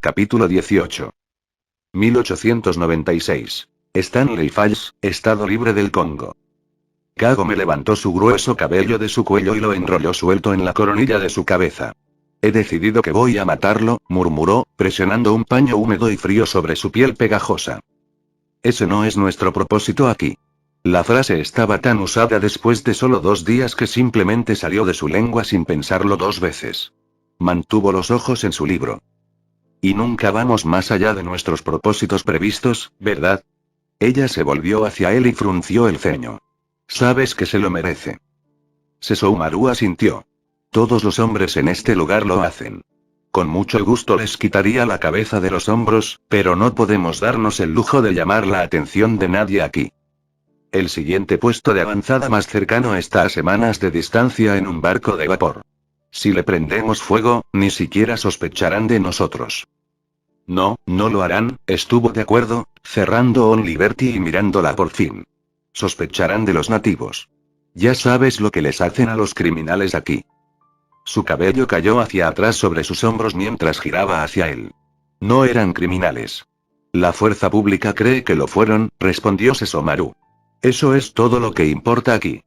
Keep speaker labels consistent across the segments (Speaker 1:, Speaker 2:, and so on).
Speaker 1: Capítulo 18. 1896. Stanley Falls, Estado Libre del Congo. Kagome levantó su grueso cabello de su cuello y lo enrolló suelto en la coronilla de su cabeza. He decidido que voy a matarlo, murmuró, presionando un paño húmedo y frío sobre su piel pegajosa. Ese no es nuestro propósito aquí. La frase estaba tan usada después de solo 2 días que simplemente salió de su lengua sin pensarlo 2 veces. Mantuvo los ojos en su libro. Y nunca vamos más allá de nuestros propósitos previstos, ¿verdad? Ella se volvió hacia él y frunció el ceño. Sabes que se lo merece. Sesshomaru asintió. Todos los hombres en este lugar lo hacen. Con mucho gusto les quitaría la cabeza de los hombros, pero no podemos darnos el lujo de llamar la atención de nadie aquí. El siguiente puesto de avanzada más cercano está a semanas de distancia en un barco de vapor. Si le prendemos fuego, ni siquiera sospecharán de nosotros. No, no lo harán, estuvo de acuerdo, cerrando On Liberty y mirándola por fin. Sospecharán de los nativos. Ya sabes lo que les hacen a los criminales aquí. Su cabello cayó hacia atrás sobre sus hombros mientras giraba hacia él. No eran criminales. La fuerza pública cree que lo fueron, respondió Sesshomaru. Eso es todo lo que importa aquí.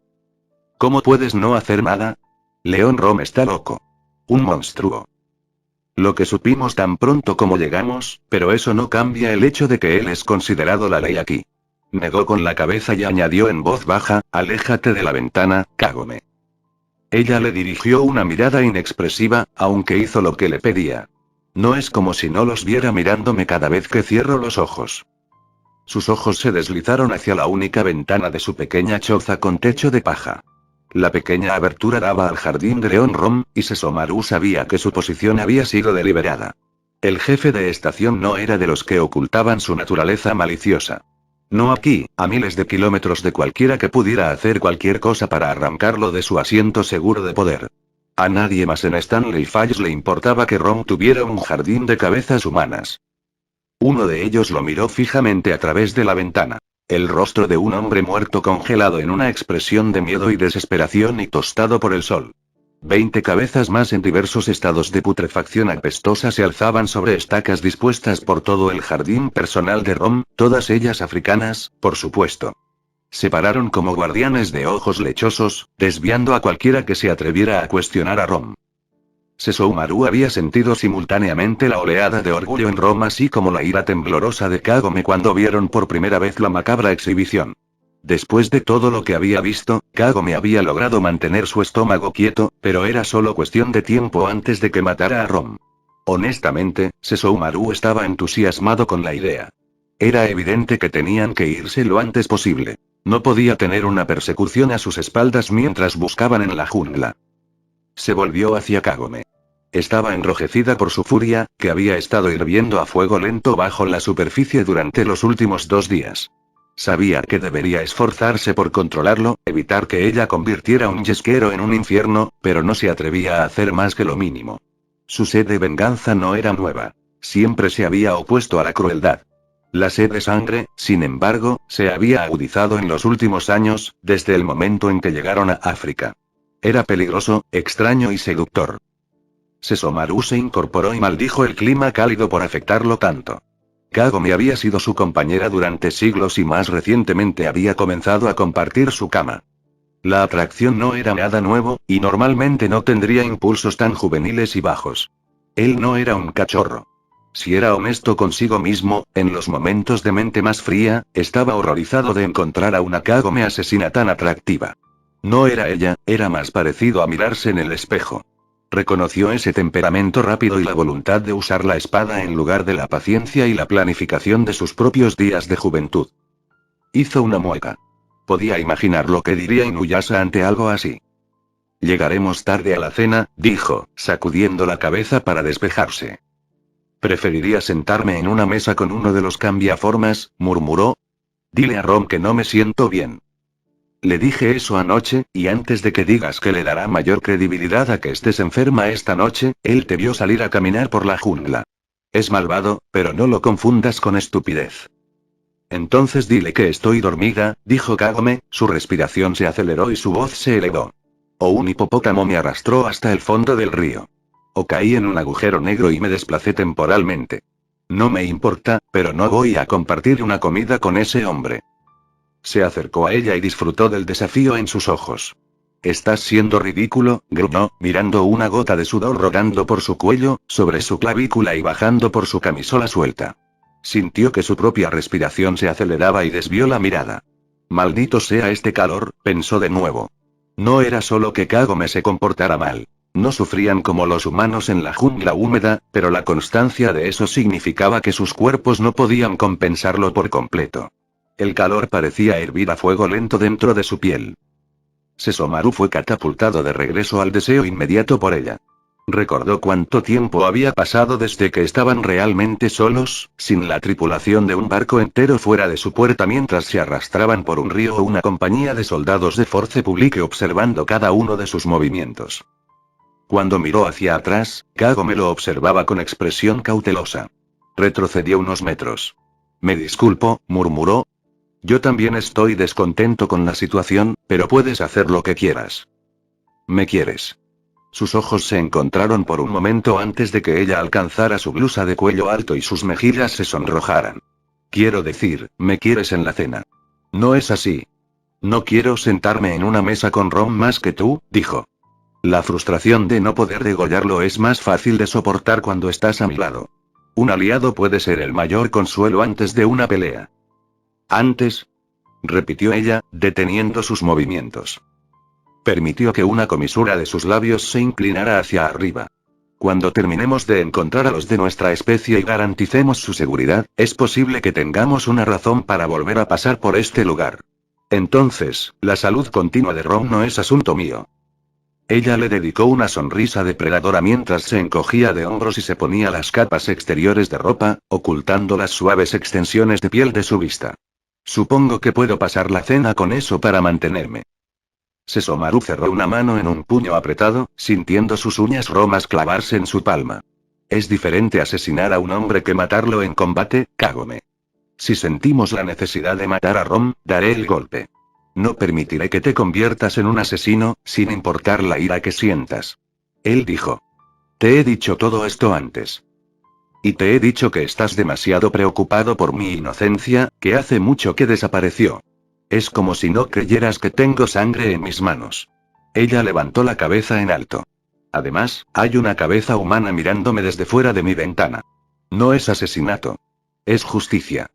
Speaker 1: ¿Cómo puedes no hacer nada? Leon Rom está loco. Un monstruo. Lo que supimos tan pronto como llegamos, pero eso no cambia el hecho de que él es considerado la ley aquí. Negó con la cabeza y añadió en voz baja, aléjate de la ventana, Kagome. Ella le dirigió una mirada inexpresiva, aunque hizo lo que le pedía. No es como si no los viera mirándome cada vez que cierro los ojos. Sus ojos se deslizaron hacia la única ventana de su pequeña choza con techo de paja. La pequeña abertura daba al jardín de Leon Rom, y Sesshomaru sabía que su posición había sido deliberada. El jefe de estación no era de los que ocultaban su naturaleza maliciosa. No aquí, a miles de kilómetros de cualquiera que pudiera hacer cualquier cosa para arrancarlo de su asiento seguro de poder. A nadie más en Stanley Falls le importaba que Rom tuviera un jardín de cabezas humanas. Uno de ellos lo miró fijamente a través de la ventana. El rostro de un hombre muerto congelado en una expresión de miedo y desesperación y tostado por el sol. 20 cabezas más en diversos estados de putrefacción apestosa se alzaban sobre estacas dispuestas por todo el jardín personal de Rom, todas ellas africanas, por supuesto. Se pararon como guardianes de ojos lechosos, desviando a cualquiera que se atreviera a cuestionar a Rom. Sesshomaru había sentido simultáneamente la oleada de orgullo en Rom así como la ira temblorosa de Kagome cuando vieron por primera vez la macabra exhibición. Después de todo lo que había visto, Kagome había logrado mantener su estómago quieto, pero era solo cuestión de tiempo antes de que matara a Rom. Honestamente, Sesshomaru estaba entusiasmado con la idea. Era evidente que tenían que irse lo antes posible. No podía tener una persecución a sus espaldas mientras buscaban en la jungla. Se volvió hacia Kagome. Estaba enrojecida por su furia, que había estado hirviendo a fuego lento bajo la superficie durante los últimos 2 días. Sabía que debería esforzarse por controlarlo, evitar que ella convirtiera un yesquero en un infierno, pero no se atrevía a hacer más que lo mínimo. Su sed de venganza no era nueva. Siempre se había opuesto a la crueldad. La sed de sangre, sin embargo, se había agudizado en los últimos años, desde el momento en que llegaron a África. Era peligroso, extraño y seductor. Sesshomaru se incorporó y maldijo el clima cálido por afectarlo tanto. Kagome había sido su compañera durante siglos y más recientemente había comenzado a compartir su cama. La atracción no era nada nuevo, y normalmente no tendría impulsos tan juveniles y bajos. Él no era un cachorro. Si era honesto consigo mismo, en los momentos de mente más fría, estaba horrorizado de encontrar a una Kagome asesina tan atractiva. No era ella, era más parecido a mirarse en el espejo. Reconoció ese temperamento rápido y la voluntad de usar la espada en lugar de la paciencia y la planificación de sus propios días de juventud. Hizo una mueca. Podía imaginar lo que diría Inuyasha ante algo así. Llegaremos tarde a la cena, dijo, sacudiendo la cabeza para despejarse. Preferiría sentarme en una mesa con uno de los cambiaformas, murmuró. Dile a Rom que no me siento bien. Le dije eso anoche, y antes de que digas que le dará mayor credibilidad a que estés enferma esta noche, él te vio salir a caminar por la jungla. Es malvado, pero no lo confundas con estupidez. Entonces dile que estoy dormida, dijo Kagome, su respiración se aceleró y su voz se elevó. O un hipopótamo me arrastró hasta el fondo del río. o caí en un agujero negro y me desplacé temporalmente. No me importa, pero no voy a compartir una comida con ese hombre. Se acercó a ella y disfrutó del desafío en sus ojos. Estás siendo ridículo, gruñó, mirando una gota de sudor rodando por su cuello, sobre su clavícula y bajando por su camisola suelta. Sintió que su propia respiración se aceleraba y desvió la mirada. Maldito sea este calor, pensó de nuevo. No era solo que Kagome se comportara mal. No sufrían como los humanos en la jungla húmeda, pero la constancia de eso significaba que sus cuerpos no podían compensarlo por completo. El calor parecía hervir a fuego lento dentro de su piel. Sesomaru fue catapultado de regreso al deseo inmediato por ella. Recordó cuánto tiempo había pasado desde que estaban realmente solos, sin la tripulación de un barco entero fuera de su puerta mientras se arrastraban por un río o una compañía de soldados de Force Publique observando cada uno de sus movimientos. Cuando miró hacia atrás, Kagome lo observaba con expresión cautelosa. Retrocedió unos metros. Me disculpo, murmuró. Yo también estoy descontento con la situación, pero puedes hacer lo que quieras. ¿Me quieres? Sus ojos se encontraron por un momento antes de que ella alcanzara su blusa de cuello alto y sus mejillas se sonrojaran. Quiero decir, ¿me quieres en la cena? No es así. No quiero sentarme en una mesa con Rom más que tú, dijo. La frustración de no poder degollarlo es más fácil de soportar cuando estás a mi lado. Un aliado puede ser el mayor consuelo antes de una pelea. Antes, repitió ella, deteniendo sus movimientos. Permitió que una comisura de sus labios se inclinara hacia arriba. Cuando terminemos de encontrar a los de nuestra especie y garanticemos su seguridad, es posible que tengamos una razón para volver a pasar por este lugar. Entonces, la salud continua de Rom no es asunto mío. Ella le dedicó una sonrisa depredadora mientras se encogía de hombros y se ponía las capas exteriores de ropa, ocultando las suaves extensiones de piel de su vista. Supongo que puedo pasar la cena con eso para mantenerme. Sesomaru cerró una mano en un puño apretado, sintiendo sus uñas romas clavarse en su palma. Es diferente asesinar a un hombre que matarlo en combate, Kagome. Si sentimos la necesidad de matar a Rom, daré el golpe. No permitiré que te conviertas en un asesino, sin importar la ira que sientas. Él dijo. Te he dicho todo esto antes. Y te he dicho que estás demasiado preocupado por mi inocencia, que hace mucho que desapareció. Es como si no creyeras que tengo sangre en mis manos. Ella levantó la cabeza en alto. Además, hay una cabeza humana mirándome desde fuera de mi ventana. No es asesinato. Es justicia.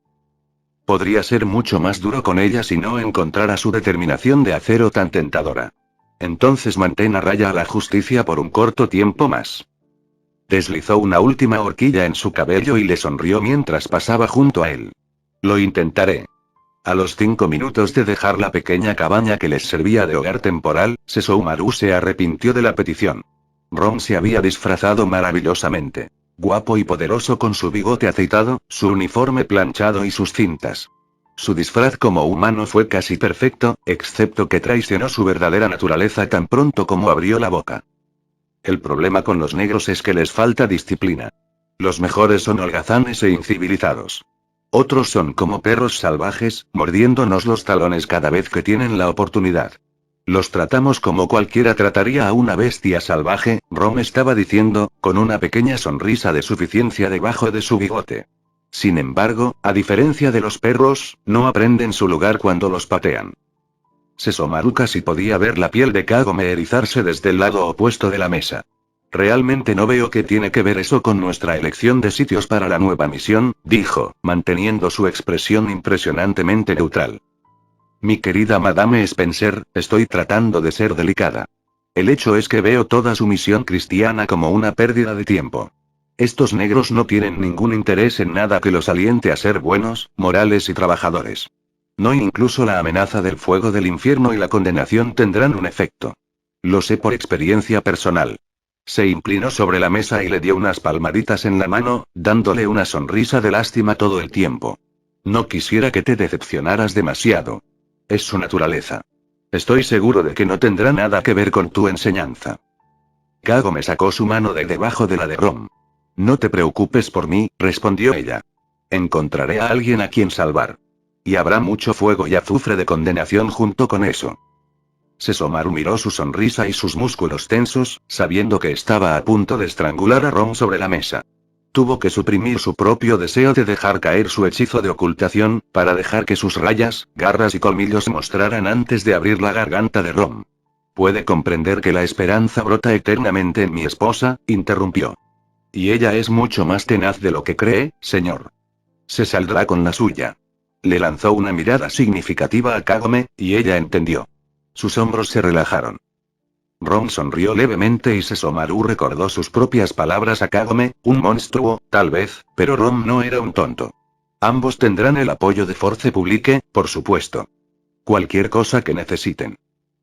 Speaker 1: Podría ser mucho más duro con ella si no encontrara su determinación de acero tan tentadora. Entonces mantén a raya a la justicia por un corto tiempo más. Deslizó una última horquilla en su cabello y le sonrió mientras pasaba junto a él. Lo intentaré. A los 5 minutos de dejar la pequeña cabaña que les servía de hogar temporal, Sesomaru se arrepintió de la petición. Rom se había disfrazado maravillosamente. Guapo y poderoso con su bigote aceitado, su uniforme planchado y sus cintas. Su disfraz como humano fue casi perfecto, excepto que traicionó su verdadera naturaleza tan pronto como abrió la boca. El problema con los negros es que les falta disciplina. Los mejores son holgazanes e incivilizados. Otros son como perros salvajes, mordiéndonos los talones cada vez que tienen la oportunidad. Los tratamos como cualquiera trataría a una bestia salvaje, Rom estaba diciendo, con una pequeña sonrisa de suficiencia debajo de su bigote. Sin embargo, a diferencia de los perros, no aprenden su lugar cuando los patean. Sesomaru casi podía ver la piel de Kagome erizarse desde el lado opuesto de la mesa. Realmente no veo qué tiene que ver eso con nuestra elección de sitios para la nueva misión, dijo, manteniendo su expresión impresionantemente neutral. Mi querida Madame Spencer, estoy tratando de ser delicada. El hecho es que veo toda su misión cristiana como una pérdida de tiempo. Estos negros no tienen ningún interés en nada que los aliente a ser buenos, morales y trabajadores. No, incluso la amenaza del fuego del infierno y la condenación tendrán un efecto. Lo sé por experiencia personal. Se inclinó sobre la mesa y le dio unas palmaditas en la mano, dándole una sonrisa de lástima todo el tiempo. No quisiera que te decepcionaras demasiado. Es su naturaleza. Estoy seguro de que no tendrá nada que ver con tu enseñanza. Kagome sacó su mano de debajo de la de Rom. No te preocupes por mí, respondió ella. Encontraré a alguien a quien salvar. Y habrá mucho fuego y azufre de condenación junto con eso. Sesomaru miró su sonrisa y sus músculos tensos, sabiendo que estaba a punto de estrangular a Ron sobre la mesa. Tuvo que suprimir su propio deseo de dejar caer su hechizo de ocultación, para dejar que sus rayas, garras y colmillos se mostraran antes de abrir la garganta de Ron. «Puede comprender que la esperanza brota eternamente en mi esposa», interrumpió. «Y ella es mucho más tenaz de lo que cree, señor. Se saldrá con la suya». Le lanzó una mirada significativa a Kagome, y ella entendió. Sus hombros se relajaron. Ron sonrió levemente y Sesomaru recordó sus propias palabras a Kagome, un monstruo, tal vez, pero Ron no era un tonto. Ambos tendrán el apoyo de Force Publique, por supuesto. Cualquier cosa que necesiten.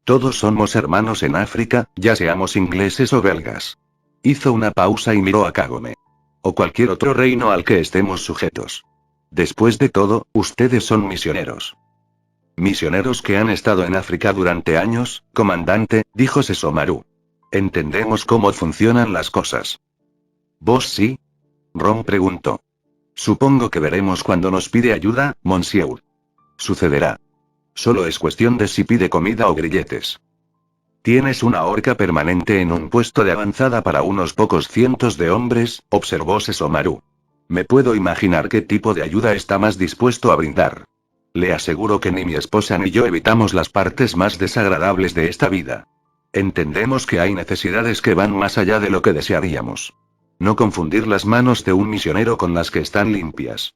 Speaker 1: Todos somos hermanos en África, ya seamos ingleses o belgas. Hizo una pausa y miró a Kagome. O cualquier otro reino al que estemos sujetos. Después de todo, ustedes son misioneros. Misioneros que han estado en África durante años, comandante, dijo Sesomaru. Entendemos cómo funcionan las cosas. ¿Vos sí? Ron preguntó. Supongo que veremos cuando nos pide ayuda, monsieur. Sucederá. Solo es cuestión de si pide comida o grilletes. Tienes una horca permanente en un puesto de avanzada para unos pocos cientos de hombres, observó Sesomaru. Me puedo imaginar qué tipo de ayuda está más dispuesto a brindar. Le aseguro que ni mi esposa ni yo evitamos las partes más desagradables de esta vida. Entendemos que hay necesidades que van más allá de lo que desearíamos. No confundir las manos de un misionero con las que están limpias.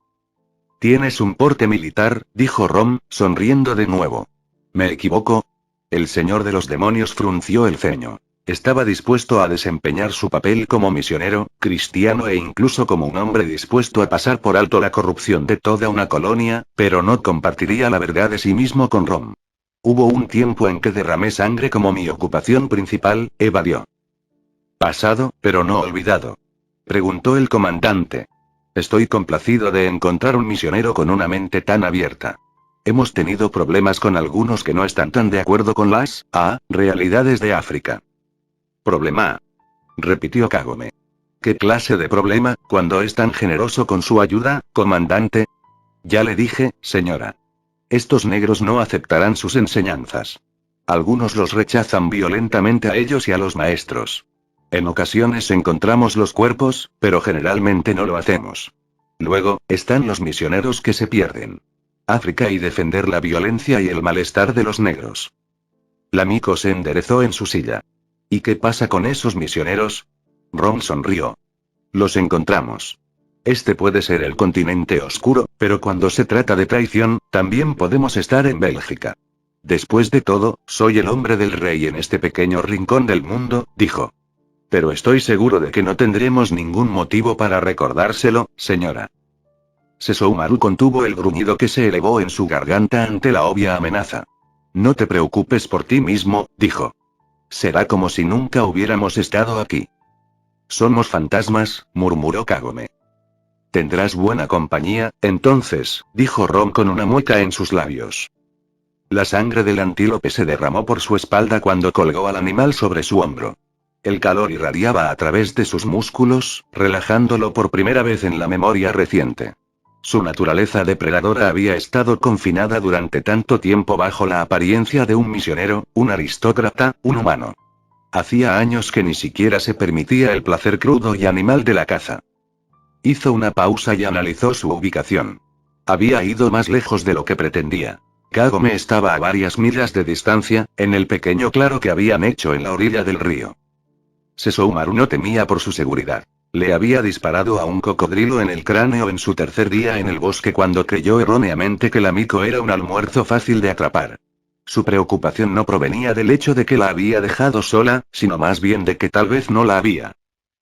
Speaker 1: Tienes un porte militar, dijo Rom, sonriendo de nuevo. ¿Me equivoco? El señor de los demonios frunció el ceño. Estaba dispuesto a desempeñar su papel como misionero, cristiano e incluso como un hombre dispuesto a pasar por alto la corrupción de toda una colonia, pero no compartiría la verdad de sí mismo con Rom. Hubo un tiempo en que derramé sangre como mi ocupación principal, evadió. ¿Pasado, pero no olvidado? Preguntó el comandante. Estoy complacido de encontrar un misionero con una mente tan abierta. Hemos tenido problemas con algunos que no están tan de acuerdo con las realidades de África. ¿Problema? Repitió Kagome. ¿Qué clase de problema, cuando es tan generoso con su ayuda, comandante? Ya le dije, señora. Estos negros no aceptarán sus enseñanzas. Algunos los rechazan violentamente a ellos y a los maestros. En ocasiones encontramos los cuerpos, pero generalmente no lo hacemos. Luego, están los misioneros que se pierden. África y defender la violencia y el malestar de los negros. La Miko se enderezó en su silla. ¿Y qué pasa con esos misioneros? Ron sonrió. Los encontramos. Este puede ser el continente oscuro, pero cuando se trata de traición, también podemos estar en Bélgica. Después de todo, soy el hombre del rey en este pequeño rincón del mundo, dijo. Pero estoy seguro de que no tendremos ningún motivo para recordárselo, señora. Sesomaru contuvo el gruñido que se elevó en su garganta ante la obvia amenaza. No te preocupes por ti mismo, dijo. Será como si nunca hubiéramos estado aquí. Somos fantasmas, murmuró Kagome. Tendrás buena compañía, entonces, dijo Ron con una mueca en sus labios. La sangre del antílope se derramó por su espalda cuando colgó al animal sobre su hombro. El calor irradiaba a través de sus músculos, relajándolo por primera vez en la memoria reciente. Su naturaleza depredadora había estado confinada durante tanto tiempo bajo la apariencia de un misionero, un aristócrata, un humano. Hacía años que ni siquiera se permitía el placer crudo y animal de la caza. Hizo una pausa y analizó su ubicación. Había ido más lejos de lo que pretendía. Kagome estaba a varias millas de distancia, en el pequeño claro que habían hecho en la orilla del río. Sesomaru no temía por su seguridad. Le había disparado a un cocodrilo en el cráneo en su tercer día en el bosque cuando creyó erróneamente que la Miko era un almuerzo fácil de atrapar. Su preocupación no provenía del hecho de que la había dejado sola, sino más bien de que tal vez no la había.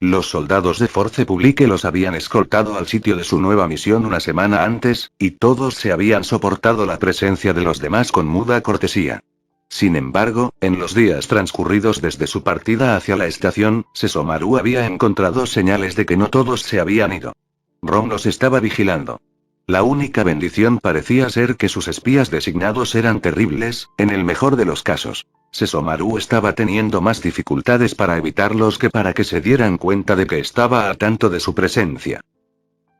Speaker 1: Los soldados de Force Publique los habían escoltado al sitio de su nueva misión una semana antes, y todos se habían soportado la presencia de los demás con muda cortesía. Sin embargo, en los días transcurridos desde su partida hacia la estación, Sesomaru había encontrado señales de que no todos se habían ido. Ron los estaba vigilando. La única bendición parecía ser que sus espías designados eran terribles, en el mejor de los casos. Sesomaru estaba teniendo más dificultades para evitarlos que para que se dieran cuenta de que estaba al tanto de su presencia.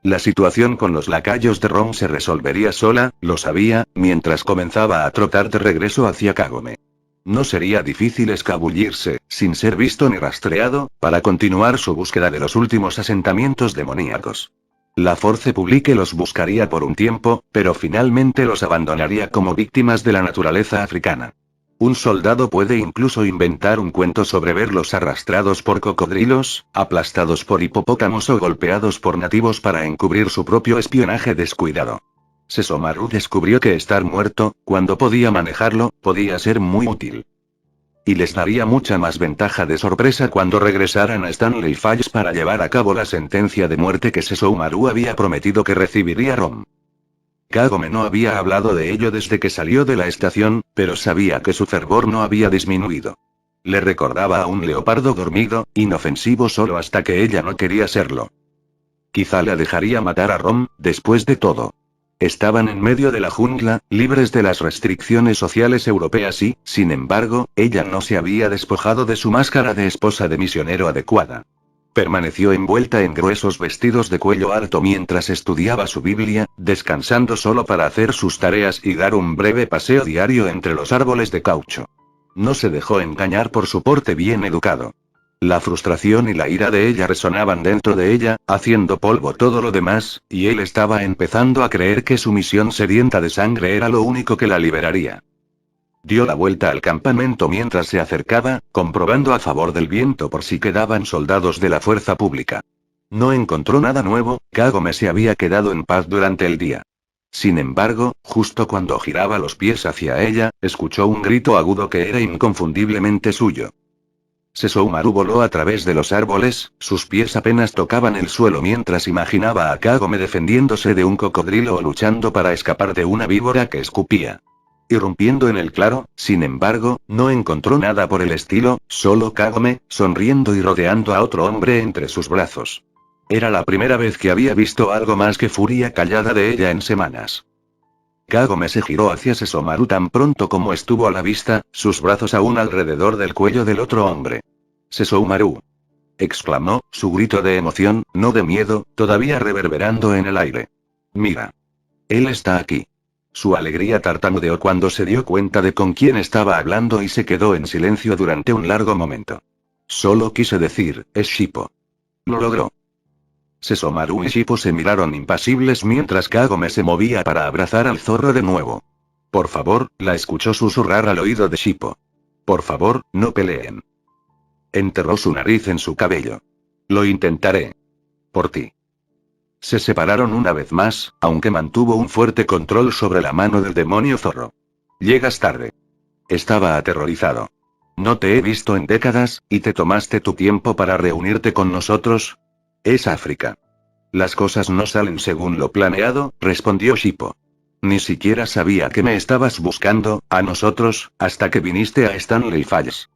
Speaker 1: La situación con los lacayos de Ron se resolvería sola, lo sabía, mientras comenzaba a trotar de regreso hacia Kagome. No sería difícil escabullirse, sin ser visto ni rastreado, para continuar su búsqueda de los últimos asentamientos demoníacos. La Force Publique los buscaría por un tiempo, pero finalmente los abandonaría como víctimas de la naturaleza africana. Un soldado puede incluso inventar un cuento sobre verlos arrastrados por cocodrilos, aplastados por hipopótamos o golpeados por nativos para encubrir su propio espionaje descuidado. Sesomaru descubrió que estar muerto, cuando podía manejarlo, podía ser muy útil. Y les daría mucha más ventaja de sorpresa cuando regresaran a Stanley Falls para llevar a cabo la sentencia de muerte que Sesomaru había prometido que recibiría Rom. Kagome no había hablado de ello desde que salió de la estación, pero sabía que su fervor no había disminuido. Le recordaba a un leopardo dormido, inofensivo solo hasta que ella no quería serlo. Quizá la dejaría matar a Rom, después de todo. Estaban en medio de la jungla, libres de las restricciones sociales europeas y, sin embargo, ella no se había despojado de su máscara de esposa de misionero adecuada. Permaneció envuelta en gruesos vestidos de cuello alto mientras estudiaba su Biblia, descansando solo para hacer sus tareas y dar un breve paseo diario entre los árboles de caucho. No se dejó engañar por su porte bien educado. La frustración y la ira de ella resonaban dentro de ella, haciendo polvo todo lo demás, y él estaba empezando a creer que su misión sedienta de sangre era lo único que la liberaría. Dio la vuelta al campamento mientras se acercaba, comprobando a favor del viento por si quedaban soldados de la fuerza pública. No encontró nada nuevo, Kagome se había quedado en paz durante el día. Sin embargo, justo cuando giraba los pies hacia ella, escuchó un grito agudo que era inconfundiblemente suyo. Sesomaru voló a través de los árboles, sus pies apenas tocaban el suelo mientras imaginaba a Kagome defendiéndose de un cocodrilo o luchando para escapar de una víbora que escupía. Irrumpiendo en el claro, sin embargo, no encontró nada por el estilo, solo Kagome, sonriendo y rodeando a otro hombre entre sus brazos. Era la primera vez que había visto algo más que furia callada de ella en semanas. Kagome se giró hacia Sesomaru tan pronto como estuvo a la vista, sus brazos aún alrededor del cuello del otro hombre. «Sesomaru», exclamó, su grito de emoción, no de miedo, todavía reverberando en el aire. «Mira. Él está aquí». Su alegría tartamudeó cuando se dio cuenta de con quién estaba hablando y se quedó en silencio durante un largo momento. Solo quise decir, es Shippo. Lo logró. Sesomaru y Shippo se miraron impasibles mientras Kagome se movía para abrazar al zorro de nuevo. Por favor, la escuchó susurrar al oído de Shippo. Por favor, no peleen. Enterró su nariz en su cabello. Lo intentaré. Por ti. Se separaron una vez más, aunque mantuvo un fuerte control sobre la mano del demonio zorro. Llegas tarde. Estaba aterrorizado. No te he visto en décadas, y te tomaste tu tiempo para reunirte con nosotros. Es África. Las cosas no salen según lo planeado, respondió Shippo. Ni siquiera sabía que me estabas buscando, a nosotros, hasta que viniste a Stanley Falls.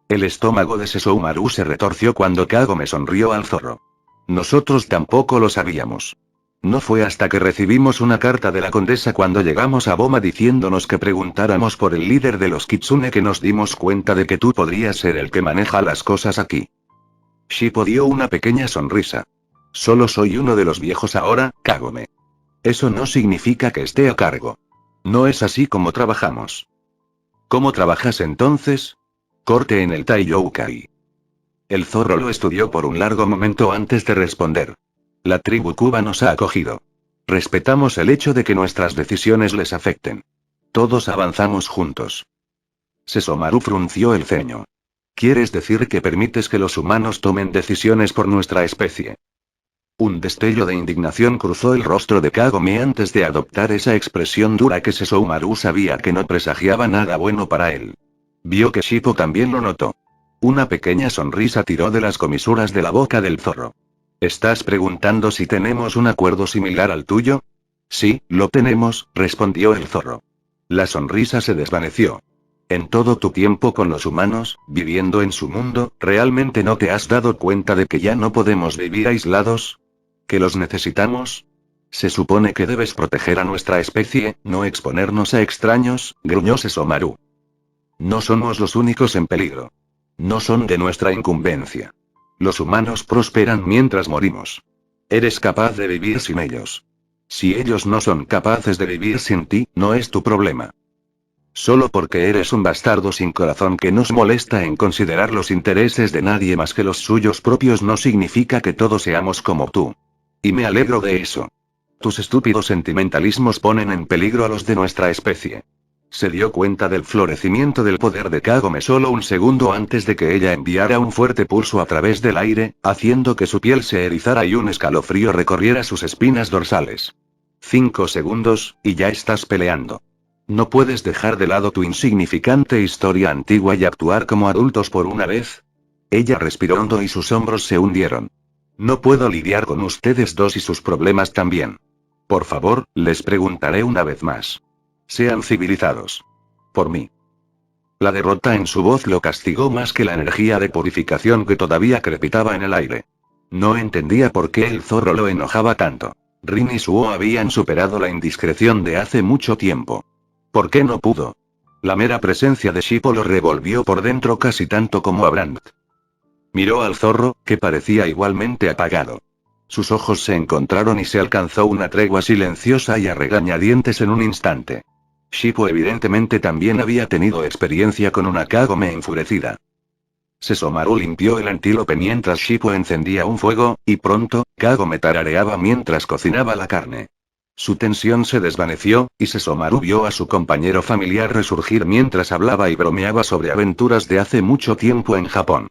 Speaker 1: El estómago de Sesomaru se retorció cuando Kagome sonrió al zorro. Nosotros tampoco lo sabíamos. No fue hasta que recibimos una carta de la condesa cuando llegamos a Boma diciéndonos que preguntáramos por el líder de los Kitsune que nos dimos cuenta de que tú podrías ser el que maneja las cosas aquí. Shippo dio una pequeña sonrisa. Solo soy uno de los viejos ahora, Kagome. Eso no significa que esté a cargo. No es así como trabajamos. ¿Cómo trabajas entonces? Corte en el Taiyoukai. El zorro lo estudió por un largo momento antes de responder. La tribu Kuba nos ha acogido. Respetamos el hecho de que nuestras decisiones les afecten. Todos avanzamos juntos. Sesomaru frunció el ceño. ¿Quieres decir que permites que los humanos tomen decisiones por nuestra especie? Un destello de indignación cruzó el rostro de Kagome antes de adoptar esa expresión dura que Sesomaru sabía que no presagiaba nada bueno para él. Vio que Shippo también lo notó. Una pequeña sonrisa tiró de las comisuras de la boca del zorro. ¿Estás preguntando si tenemos un acuerdo similar al tuyo? Sí, lo tenemos, respondió el zorro. La sonrisa se desvaneció. En todo tu tiempo con los humanos, viviendo en su mundo, ¿realmente no te has dado cuenta de que ya no podemos vivir aislados? ¿Que los necesitamos? Se supone que debes proteger a nuestra especie, no exponernos a extraños, gruñó Sesomaru. No somos los únicos en peligro. No son de nuestra incumbencia. Los humanos prosperan mientras morimos. Eres capaz de vivir sin ellos. Si ellos no son capaces de vivir sin ti, no es tu problema. Solo porque eres un bastardo sin corazón que nos molesta en considerar los intereses de nadie más que los suyos propios no significa que todos seamos como tú. Y me alegro de eso. Tus estúpidos sentimentalismos ponen en peligro a los de nuestra especie. Se dio cuenta del florecimiento del poder de Kagome solo un segundo antes de que ella enviara un fuerte pulso a través del aire, haciendo que su piel se erizara y un escalofrío recorriera sus espinas dorsales. 5 segundos, y ya estás peleando. ¿No puedes dejar de lado tu insignificante historia antigua y actuar como adultos por una vez? Ella respiró hondo y sus hombros se hundieron. No puedo lidiar con ustedes dos y sus problemas también. Por favor, les preguntaré una vez más. Sean civilizados. Por mí. La derrota en su voz lo castigó más que la energía de purificación que todavía crepitaba en el aire. No entendía por qué el zorro lo enojaba tanto. Rin y Suo habían superado la indiscreción de hace mucho tiempo. ¿Por qué no pudo? La mera presencia de Shippo lo revolvió por dentro casi tanto como a Brandt. Miró al zorro, que parecía igualmente apagado. Sus ojos se encontraron y se alcanzó una tregua silenciosa y a regañadientes en un instante. Shippo evidentemente también había tenido experiencia con una Kagome enfurecida. Sesomaru limpió el antílope mientras Shippo encendía un fuego, y pronto, Kagome tarareaba mientras cocinaba la carne. Su tensión se desvaneció, y Sesomaru vio a su compañero familiar resurgir mientras hablaba y bromeaba sobre aventuras de hace mucho tiempo en Japón.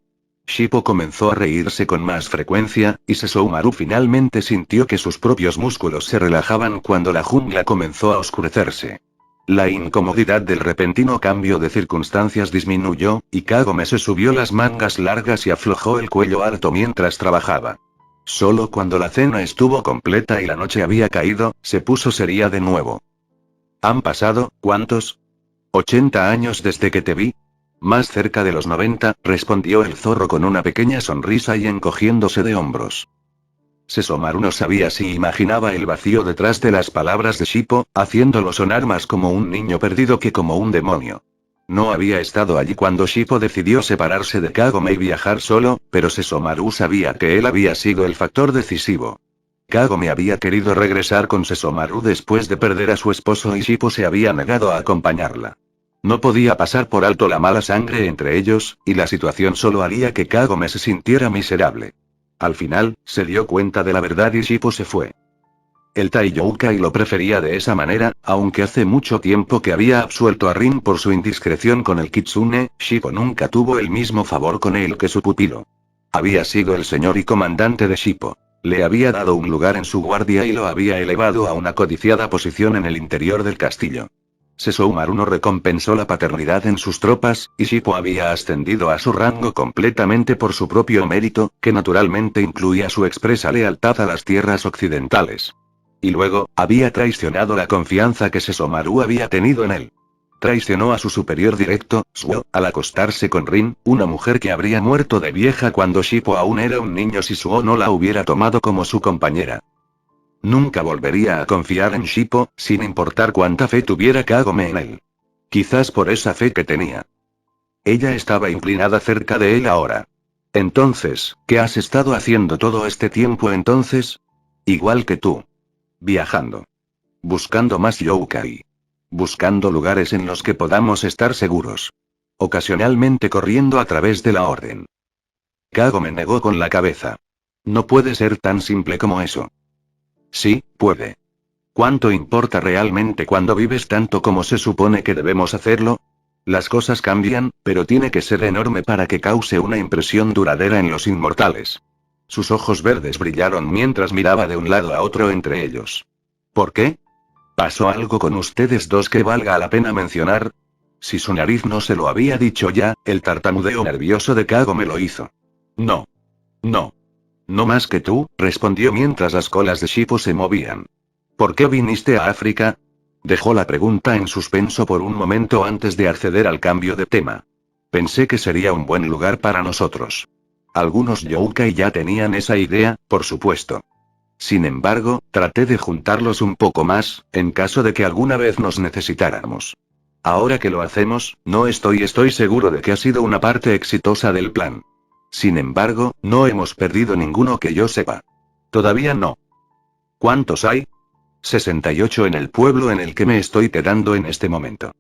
Speaker 1: Shippo comenzó a reírse con más frecuencia, y Sesomaru finalmente sintió que sus propios músculos se relajaban cuando la jungla comenzó a oscurecerse. La incomodidad del repentino cambio de circunstancias disminuyó, y Kagome se subió las mangas largas y aflojó el cuello alto mientras trabajaba. Solo cuando la cena estuvo completa y la noche había caído, se puso seria de nuevo. ¿Han pasado, cuántos? 80 años desde que te vi. Más cerca de los 90, respondió el zorro con una pequeña sonrisa y encogiéndose de hombros. Sesomaru no sabía si imaginaba el vacío detrás de las palabras de Shippo, haciéndolo sonar más como un niño perdido que como un demonio. No había estado allí cuando Shippo decidió separarse de Kagome y viajar solo, pero Sesomaru sabía que él había sido el factor decisivo. Kagome había querido regresar con Sesomaru después de perder a su esposo y Shippo se había negado a acompañarla. No podía pasar por alto la mala sangre entre ellos, y la situación solo haría que Kagome se sintiera miserable. Al final, se dio cuenta de la verdad y Shippo se fue. El Taiyoukai lo prefería de esa manera, aunque hace mucho tiempo que había absuelto a Rin por su indiscreción con el Kitsune, Shippo nunca tuvo el mismo favor con él que su pupilo. Había sido el señor y comandante de Shippo. Le había dado un lugar en su guardia y lo había elevado a una codiciada posición en el interior del castillo. Sesomaru no recompensó la paternidad en sus tropas, y Shippo había ascendido a su rango completamente por su propio mérito, que naturalmente incluía su expresa lealtad a las tierras occidentales. Y luego, había traicionado la confianza que Sesomaru había tenido en él. Traicionó a su superior directo, Suo, al acostarse con Rin, una mujer que habría muerto de vieja cuando Shippo aún era un niño si Suo no la hubiera tomado como su compañera. Nunca volvería a confiar en Shippo, sin importar cuánta fe tuviera Kagome en él. Quizás por esa fe que tenía. Ella estaba inclinada cerca de él ahora. Entonces, ¿qué has estado haciendo todo este tiempo entonces? Igual que tú. Viajando. Buscando más yokai. Buscando lugares en los que podamos estar seguros. Ocasionalmente corriendo a través de la orden. Kagome negó con la cabeza. No puede ser tan simple como eso. Sí, puede. ¿Cuánto importa realmente cuando vives tanto como se supone que debemos hacerlo? Las cosas cambian, pero tiene que ser enorme para que cause una impresión duradera en los inmortales. Sus ojos verdes brillaron mientras miraba de un lado a otro entre ellos. ¿Por qué? ¿Pasó algo con ustedes dos que valga la pena mencionar? Si su nariz no se lo había dicho ya, el tartamudeo nervioso de Kagome lo hizo. No. No. No más que tú, respondió mientras las colas de Shippo se movían. ¿Por qué viniste a África? Dejó la pregunta en suspenso por un momento antes de acceder al cambio de tema. Pensé que sería un buen lugar para nosotros. Algunos yokai ya tenían esa idea, por supuesto. Sin embargo, traté de juntarlos un poco más, en caso de que alguna vez nos necesitáramos. Ahora que lo hacemos, no estoy seguro de que ha sido una parte exitosa del plan. Sin embargo, no hemos perdido ninguno que yo sepa. Todavía no. ¿Cuántos hay? 68 en el pueblo en el que me estoy quedando en este momento.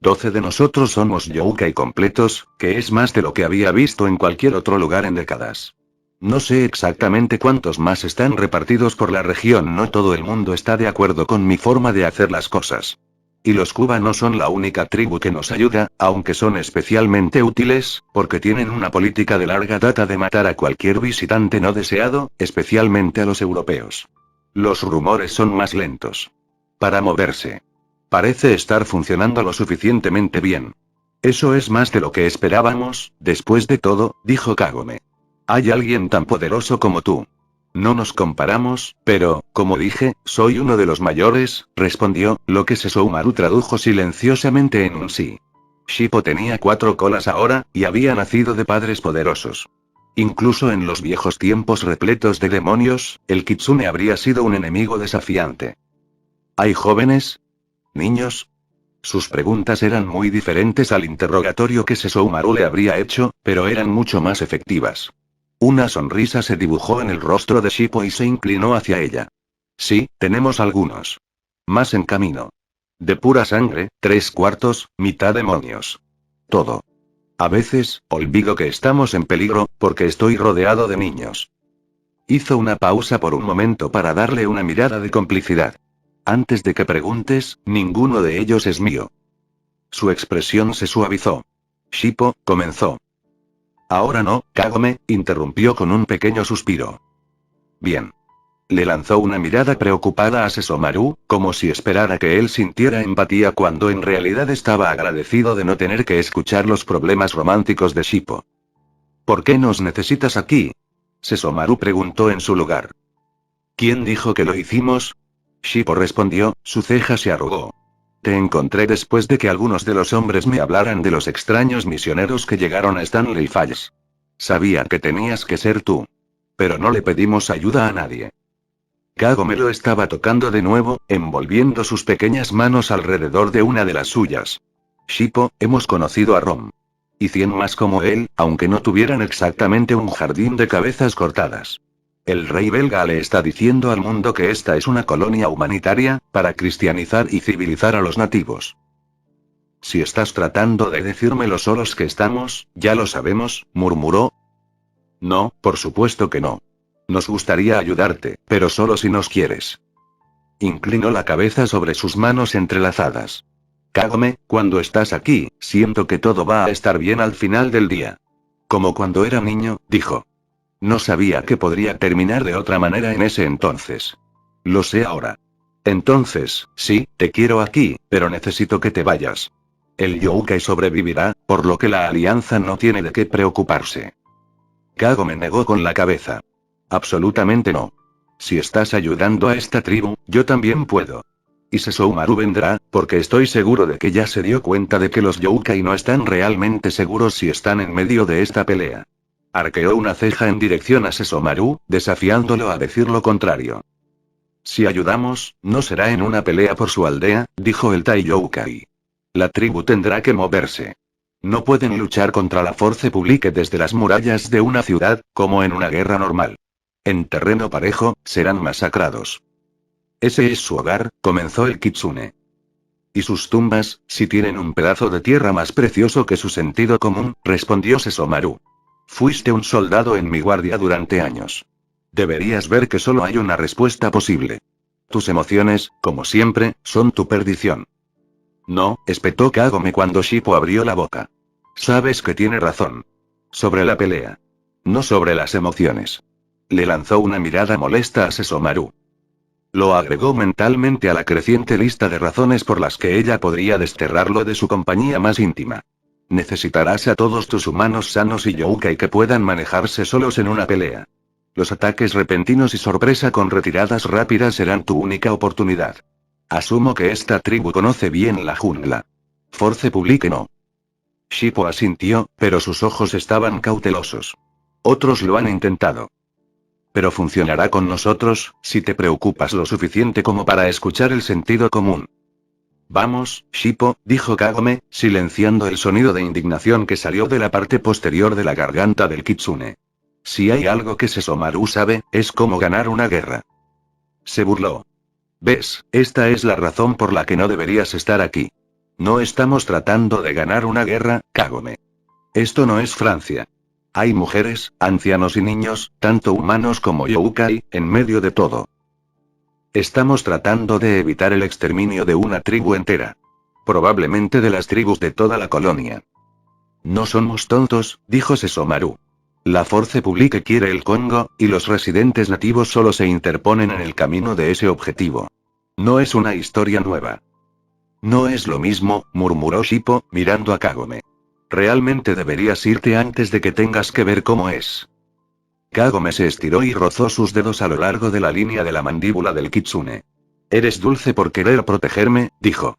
Speaker 1: 12 de nosotros somos yokai completos, que es más de lo que había visto en cualquier otro lugar en décadas. No sé exactamente cuántos más están repartidos por la región, no todo el mundo está de acuerdo con mi forma de hacer las cosas. Y los Kuba no son la única tribu que nos ayuda, aunque son especialmente útiles, porque tienen una política de larga data de matar a cualquier visitante no deseado, especialmente a los europeos. Los rumores son más lentos. Para moverse. Parece estar funcionando lo suficientemente bien. Eso es más de lo que esperábamos, después de todo, dijo Kagome. Hay alguien tan poderoso como tú. No nos comparamos, pero, como dije, soy uno de los mayores, respondió, lo que Sesshomaru tradujo silenciosamente en un sí. Shippo tenía 4 colas ahora, y había nacido de padres poderosos. Incluso en los viejos tiempos repletos de demonios, el Kitsune habría sido un enemigo desafiante. ¿Hay jóvenes? ¿Niños? Sus preguntas eran muy diferentes al interrogatorio que Sesshomaru le habría hecho, pero eran mucho más efectivas. Una sonrisa se dibujó en el rostro de Shippo y se inclinó hacia ella. Sí, tenemos algunos. Más en camino. De pura sangre, 3/4, mitad demonios. Todo. A veces, olvido que estamos en peligro, porque estoy rodeado de niños. Hizo una pausa por un momento para darle una mirada de complicidad. Antes de que preguntes, ninguno de ellos es mío. Su expresión se suavizó. Shippo, comenzó. Ahora no, Kagome, interrumpió con un pequeño suspiro. Bien. Le lanzó una mirada preocupada a Sesshomaru, como si esperara que él sintiera empatía cuando en realidad estaba agradecido de no tener que escuchar los problemas románticos de Shippo. ¿Por qué nos necesitas aquí? Sesshomaru preguntó en su lugar. ¿Quién dijo que lo hicimos? Shippo respondió, su ceja se arrugó. Te encontré después de que algunos de los hombres me hablaran de los extraños misioneros que llegaron a Stanley Falls. Sabía que tenías que ser tú. Pero no le pedimos ayuda a nadie. Kagome lo estaba tocando de nuevo, envolviendo sus pequeñas manos alrededor de una de las suyas. Shippo, hemos conocido a Rom. Y 100 más como él, aunque no tuvieran exactamente un jardín de cabezas cortadas. El rey belga le está diciendo al mundo que esta es una colonia humanitaria, para cristianizar y civilizar a los nativos. Si estás tratando de decirme lo solos que estamos, ya lo sabemos, murmuró. No, por supuesto que no. Nos gustaría ayudarte, pero solo si nos quieres. Inclinó la cabeza sobre sus manos entrelazadas. Kagome, cuando estás aquí, siento que todo va a estar bien al final del día. Como cuando era niño, dijo. No sabía que podría terminar de otra manera en ese entonces. Lo sé ahora. Entonces, sí, te quiero aquí, pero necesito que te vayas. El yokai sobrevivirá, por lo que la alianza no tiene de qué preocuparse. Kagome negó con la cabeza. Absolutamente no. Si estás ayudando a esta tribu, yo también puedo. Y Sesshomaru vendrá, porque estoy seguro de que ya se dio cuenta de que los yokai no están realmente seguros si están en medio de esta pelea. Arqueó una ceja en dirección a Sesshomaru, desafiándolo a decir lo contrario. Si ayudamos, no será en una pelea por su aldea, dijo el Tai Yokai. La tribu tendrá que moverse. No pueden luchar contra la Force Publique desde las murallas de una ciudad, como en una guerra normal. En terreno parejo, serán masacrados. Ese es su hogar, comenzó el Kitsune. Y sus tumbas, si tienen un pedazo de tierra más precioso que su sentido común, respondió Sesshomaru. Fuiste un soldado en mi guardia durante años. Deberías ver que solo hay una respuesta posible. Tus emociones, como siempre, son tu perdición. No, espetó Kagome cuando Shippo abrió la boca. Sabes que tiene razón. Sobre la pelea. No sobre las emociones. Le lanzó una mirada molesta a Sesshomaru. Lo agregó mentalmente a la creciente lista de razones por las que ella podría desterrarlo de su compañía más íntima. Necesitarás a todos tus humanos sanos y yokai que puedan manejarse solos en una pelea. Los ataques repentinos y sorpresa con retiradas rápidas serán tu única oportunidad. Asumo que esta tribu conoce bien la jungla. Force Publique no. Shippo asintió, pero sus ojos estaban cautelosos. Otros lo han intentado. Pero funcionará con nosotros, si te preocupas lo suficiente como para escuchar el sentido común. Vamos, Shippo, dijo Kagome, silenciando el sonido de indignación que salió de la parte posterior de la garganta del Kitsune. Si hay algo que Sesshomaru sabe, es cómo ganar una guerra. Se burló. ¿Ves? Esta es la razón por la que no deberías estar aquí. No estamos tratando de ganar una guerra, Kagome. Esto no es Francia. Hay mujeres, ancianos y niños, tanto humanos como yokai, en medio de todo. Estamos tratando de evitar el exterminio de una tribu entera. Probablemente de las tribus de toda la colonia. No somos tontos, dijo Sesomaru. La Force Publique quiere el Congo, y los residentes nativos solo se interponen en el camino de ese objetivo. No es una historia nueva. No es lo mismo, murmuró Shippo, mirando a Kagome. Realmente deberías irte antes de que tengas que ver cómo es. Kagome se estiró y rozó sus dedos a lo largo de la línea de la mandíbula del kitsune. Eres dulce por querer protegerme, dijo.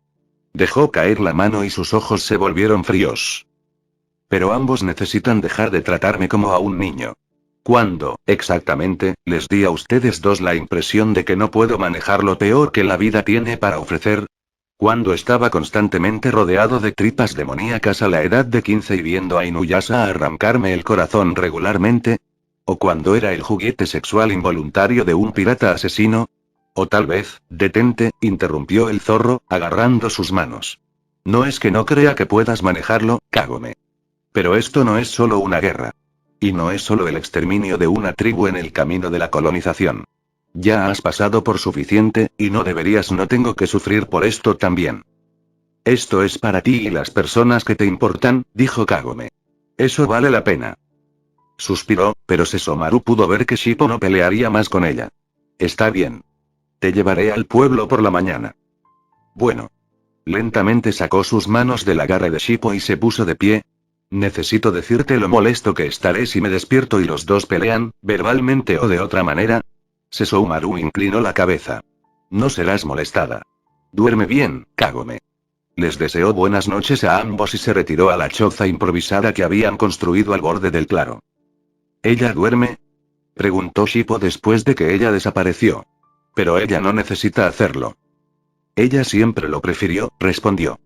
Speaker 1: Dejó caer la mano y sus ojos se volvieron fríos. Pero ambos necesitan dejar de tratarme como a un niño. ¿Cuándo, exactamente, les di a ustedes dos la impresión de que no puedo manejar lo peor que la vida tiene para ofrecer? ¿Cuándo estaba constantemente rodeado de tripas demoníacas a la edad de 15 y viendo a Inuyasha arrancarme el corazón regularmente? ¿O cuando era el juguete sexual involuntario de un pirata asesino? O tal vez, detente, interrumpió el zorro, agarrando sus manos. No es que no crea que puedas manejarlo, Kagome. Pero esto no es solo una guerra. Y no es solo el exterminio de una tribu en el camino de la colonización. Ya has pasado por suficiente, y no deberías, no tengo que sufrir por esto también. Esto es para ti y las personas que te importan, dijo Kagome. Eso vale la pena. Suspiró, pero Sesomaru pudo ver que Shippo no pelearía más con ella. Está bien. Te llevaré al pueblo por la mañana. Bueno. Lentamente sacó sus manos del agarre de Shippo y se puso de pie. Necesito decirte lo molesto que estaré si me despierto y los dos pelean, verbalmente o de otra manera. Sesomaru inclinó la cabeza. No serás molestada. Duerme bien, Kagome. Les deseó buenas noches a ambos y se retiró a la choza improvisada que habían construido al borde del claro. ¿Ella duerme? Preguntó Shippo después de que ella desapareció. Pero ella no necesita hacerlo. Ella siempre lo prefirió, respondió.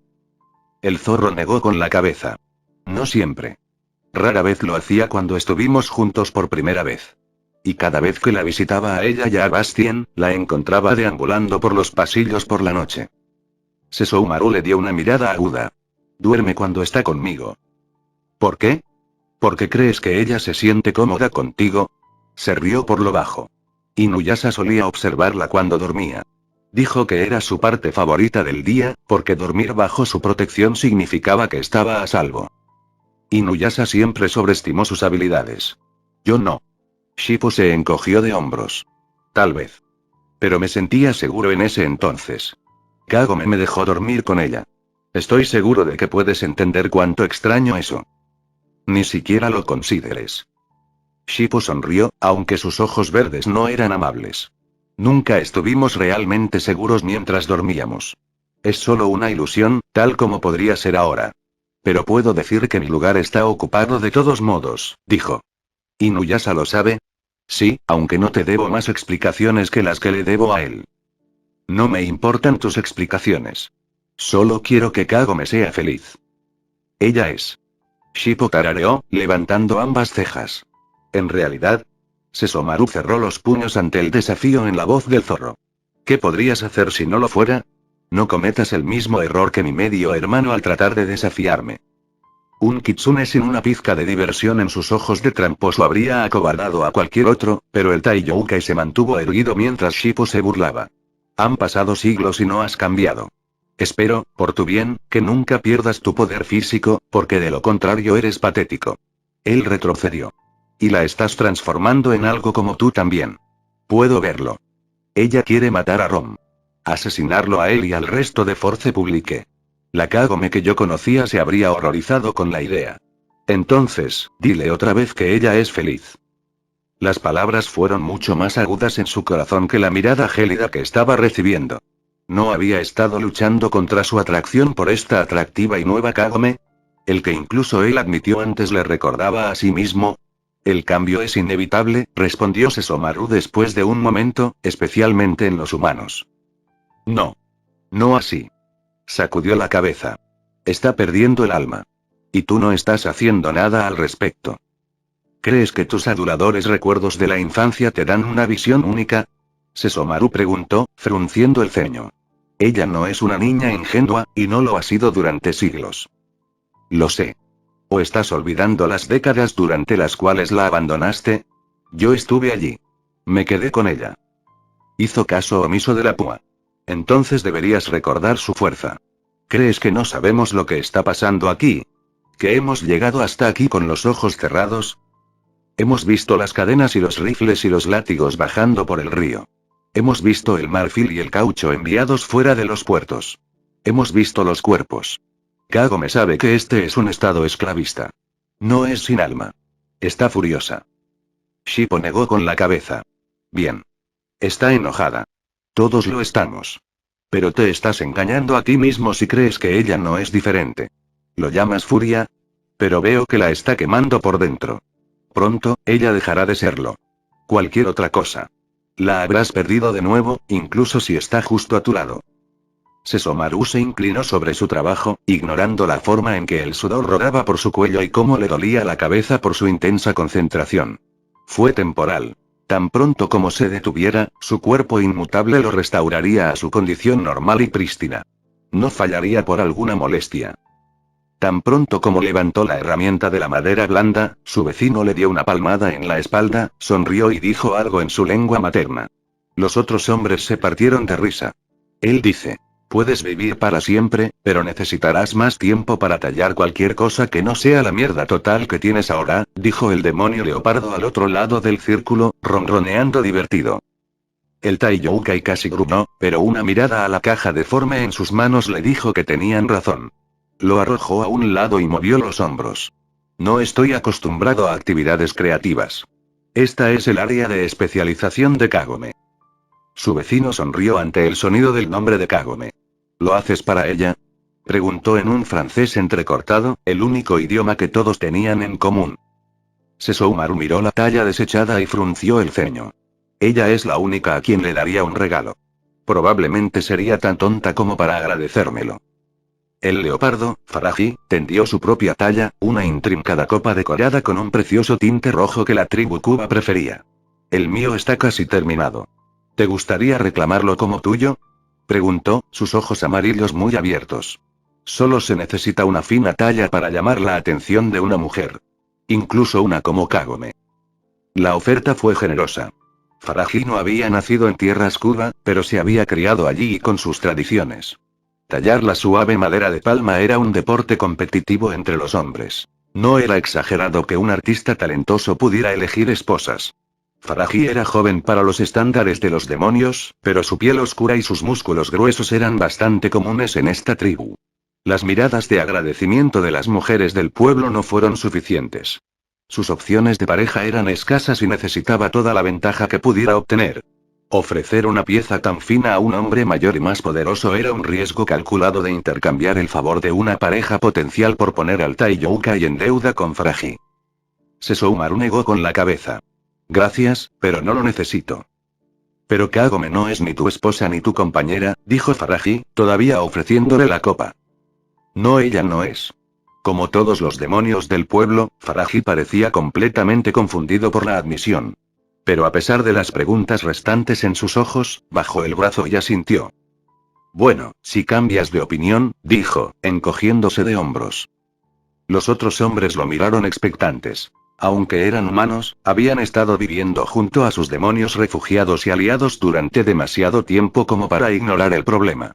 Speaker 1: El zorro negó con la cabeza. No siempre. Rara vez lo hacía cuando estuvimos juntos por primera vez. Y cada vez que la visitaba a ella y a Bastien, la encontraba deambulando por los pasillos por la noche. Sesomaru le dio una mirada aguda. Duerme cuando está conmigo. ¿Por qué? ¿Por qué crees que ella se siente cómoda contigo? Se rió por lo bajo. Inuyasha solía observarla cuando dormía. Dijo que era su parte favorita del día, porque dormir bajo su protección significaba que estaba a salvo. Inuyasha siempre sobreestimó sus habilidades. Yo no. Shippo se encogió de hombros. Tal vez. Pero me sentía seguro en ese entonces. Kagome me dejó dormir con ella. Estoy seguro de que puedes entender cuánto extraño eso. Ni siquiera lo consideres. Shippo sonrió, aunque sus ojos verdes no eran amables. Nunca estuvimos realmente seguros mientras dormíamos. Es solo una ilusión, tal como podría ser ahora. Pero puedo decir que mi lugar está ocupado de todos modos, dijo. ¿Inuyasha lo sabe? Sí, aunque no te debo más explicaciones que las que le debo a él. No me importan tus explicaciones. Solo quiero que Kagome sea feliz. Ella es. Shippo tarareó, levantando ambas cejas. En realidad, Sesomaru cerró los puños ante el desafío en la voz del zorro. ¿Qué podrías hacer si no lo fuera? No cometas el mismo error que mi medio hermano al tratar de desafiarme. Un kitsune sin una pizca de diversión en sus ojos de tramposo habría acobardado a cualquier otro, pero el Taiyoukai se mantuvo erguido mientras Shippo se burlaba. Han pasado siglos y no has cambiado. Espero, por tu bien, que nunca pierdas tu poder físico, porque de lo contrario eres patético. Él retrocedió. Y la estás transformando en algo como tú también. Puedo verlo. Ella quiere matar a Rom. Asesinarlo a él y al resto de Force Publique. La Kagome que yo conocía se habría horrorizado con la idea. Entonces, dile otra vez que ella es feliz. Las palabras fueron mucho más agudas en su corazón que la mirada gélida que estaba recibiendo. ¿No había estado luchando contra su atracción por esta atractiva y nueva Kagome? El que incluso él admitió antes le recordaba a sí mismo. El cambio es inevitable, respondió Sesomaru después de un momento, especialmente en los humanos. No. No así. Sacudió la cabeza. Está perdiendo el alma. Y tú no estás haciendo nada al respecto. ¿Crees que tus aduladores recuerdos de la infancia te dan una visión única? Sesomaru preguntó, frunciendo el ceño. Ella no es una niña ingenua, y no lo ha sido durante siglos. Lo sé. ¿O estás olvidando las décadas durante las cuales la abandonaste? Yo estuve allí. Me quedé con ella. Hizo caso omiso de la púa. Entonces deberías recordar su fuerza. ¿Crees que no sabemos lo que está pasando aquí? ¿Que hemos llegado hasta aquí con los ojos cerrados? Hemos visto las cadenas y los rifles y los látigos bajando por el río. Hemos visto el marfil y el caucho enviados fuera de los puertos. Hemos visto los cuerpos. Kagome sabe que este es un estado esclavista. No es sin alma. Está furiosa. Shippo negó con la cabeza. Bien. Está enojada. Todos lo estamos. Pero te estás engañando a ti mismo si crees que ella no es diferente. ¿Lo llamas furia? Pero veo que la está quemando por dentro. Pronto, ella dejará de serlo. Cualquier otra cosa. La habrás perdido de nuevo, incluso si está justo a tu lado. Sesomaru se inclinó sobre su trabajo, ignorando la forma en que el sudor rodaba por su cuello y cómo le dolía la cabeza por su intensa concentración. Fue temporal. Tan pronto como se detuviera, su cuerpo inmutable lo restauraría a su condición normal y prístina. No fallaría por alguna molestia. Tan pronto como levantó la herramienta de la madera blanda, su vecino le dio una palmada en la espalda, sonrió y dijo algo en su lengua materna. Los otros hombres se partieron de risa. Él dice: puedes vivir para siempre, pero necesitarás más tiempo para tallar cualquier cosa que no sea la mierda total que tienes ahora, dijo el demonio leopardo al otro lado del círculo, ronroneando divertido. El Taiyoukai casi gruñó, pero una mirada a la caja deforme en sus manos le dijo que tenían razón. Lo arrojó a un lado y movió los hombros. No estoy acostumbrado a actividades creativas. Esta es el área de especialización de Kagome. Su vecino sonrió ante el sonido del nombre de Kagome. ¿Lo haces para ella?, preguntó en un francés entrecortado, el único idioma que todos tenían en común. Sesomaru miró la talla desechada y frunció el ceño. Ella es la única a quien le daría un regalo. Probablemente sería tan tonta como para agradecérmelo. El leopardo, Faraji, tendió su propia talla, una intrincada copa decorada con un precioso tinte rojo que la tribu Kuba prefería. El mío está casi terminado. ¿Te gustaría reclamarlo como tuyo?, preguntó, sus ojos amarillos muy abiertos. Solo se necesita una fina talla para llamar la atención de una mujer. Incluso una como Kagome. La oferta fue generosa. Faraji no había nacido en tierras Kuba, pero se había criado allí y con sus tradiciones. Tallar la suave madera de palma era un deporte competitivo entre los hombres. No era exagerado que un artista talentoso pudiera elegir esposas. Faraji era joven para los estándares de los demonios, pero su piel oscura y sus músculos gruesos eran bastante comunes en esta tribu. Las miradas de agradecimiento de las mujeres del pueblo no fueron suficientes. Sus opciones de pareja eran escasas y necesitaba toda la ventaja que pudiera obtener. Ofrecer una pieza tan fina a un hombre mayor y más poderoso era un riesgo calculado de intercambiar el favor de una pareja potencial por poner al Taiyoukai en deuda con Faraji. Sesomaru negó con la cabeza. Gracias, pero no lo necesito. Pero Kagome no es ni tu esposa ni tu compañera, dijo Faraji, todavía ofreciéndole la copa. No, ella no es. Como todos los demonios del pueblo, Faraji parecía completamente confundido por la admisión. Pero a pesar de las preguntas restantes en sus ojos, bajó el brazo y asintió. Bueno, si cambias de opinión, dijo, encogiéndose de hombros. Los otros hombres lo miraron expectantes. Aunque eran humanos, habían estado viviendo junto a sus demonios refugiados y aliados durante demasiado tiempo como para ignorar el problema.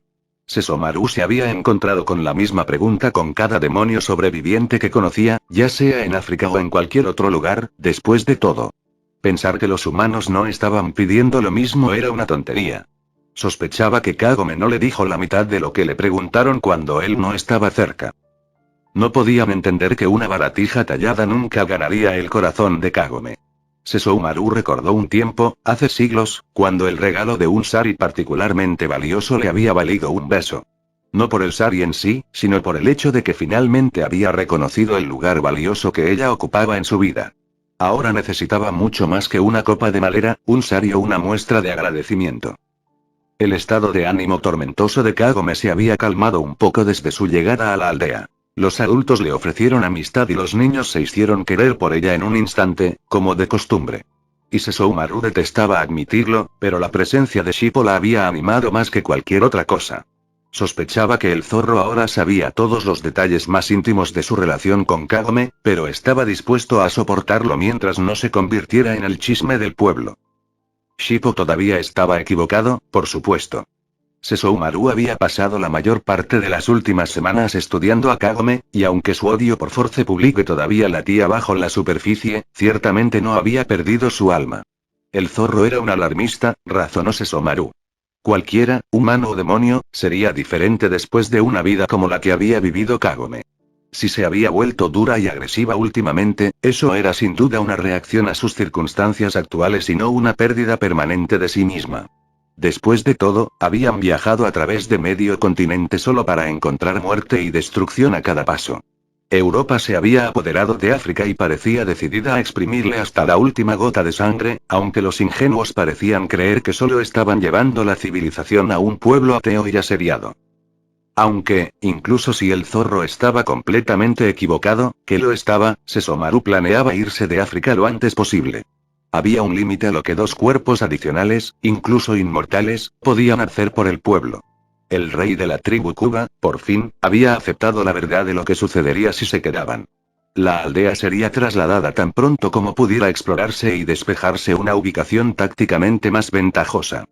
Speaker 1: Sesomaru se había encontrado con la misma pregunta con cada demonio sobreviviente que conocía, ya sea en África o en cualquier otro lugar, después de todo. Pensar que los humanos no estaban pidiendo lo mismo era una tontería. Sospechaba que Kagome no le dijo la mitad de lo que le preguntaron cuando él no estaba cerca. No podían entender que una baratija tallada nunca ganaría el corazón de Kagome. Sesomaru recordó un tiempo, hace siglos, cuando el regalo de un sari particularmente valioso le había valido un beso. No por el sari en sí, sino por el hecho de que finalmente había reconocido el lugar valioso que ella ocupaba en su vida. Ahora necesitaba mucho más que una copa de madera, un sari o una muestra de agradecimiento. El estado de ánimo tormentoso de Kagome se había calmado un poco desde su llegada a la aldea. Los adultos le ofrecieron amistad y los niños se hicieron querer por ella en un instante, como de costumbre. Y Sesshomaru detestaba admitirlo, pero la presencia de Shippo la había animado más que cualquier otra cosa. Sospechaba que el zorro ahora sabía todos los detalles más íntimos de su relación con Kagome, pero estaba dispuesto a soportarlo mientras no se convirtiera en el chisme del pueblo. Shippo todavía estaba equivocado, por supuesto. Sesshomaru había pasado la mayor parte de las últimas semanas estudiando a Kagome, y aunque su odio por Force Publique todavía latía bajo la superficie, ciertamente no había perdido su alma. El zorro era un alarmista, razonó Sesshomaru. Cualquiera, humano o demonio, sería diferente después de una vida como la que había vivido Kagome. Si se había vuelto dura y agresiva últimamente, eso era sin duda una reacción a sus circunstancias actuales y no una pérdida permanente de sí misma. Después de todo, habían viajado a través de medio continente solo para encontrar muerte y destrucción a cada paso. Europa se había apoderado de África y parecía decidida a exprimirle hasta la última gota de sangre, aunque los ingenuos parecían creer que solo estaban llevando la civilización a un pueblo ateo y asediado. Aunque, incluso si el zorro estaba completamente equivocado, que lo estaba, Sesshomaru planeaba irse de África lo antes posible. Había un límite a lo que dos cuerpos adicionales, incluso inmortales, podían hacer por el pueblo. El rey de la tribu Kuba, por fin, había aceptado la verdad de lo que sucedería si se quedaban. La aldea sería trasladada tan pronto como pudiera explorarse y despejarse una ubicación tácticamente más ventajosa.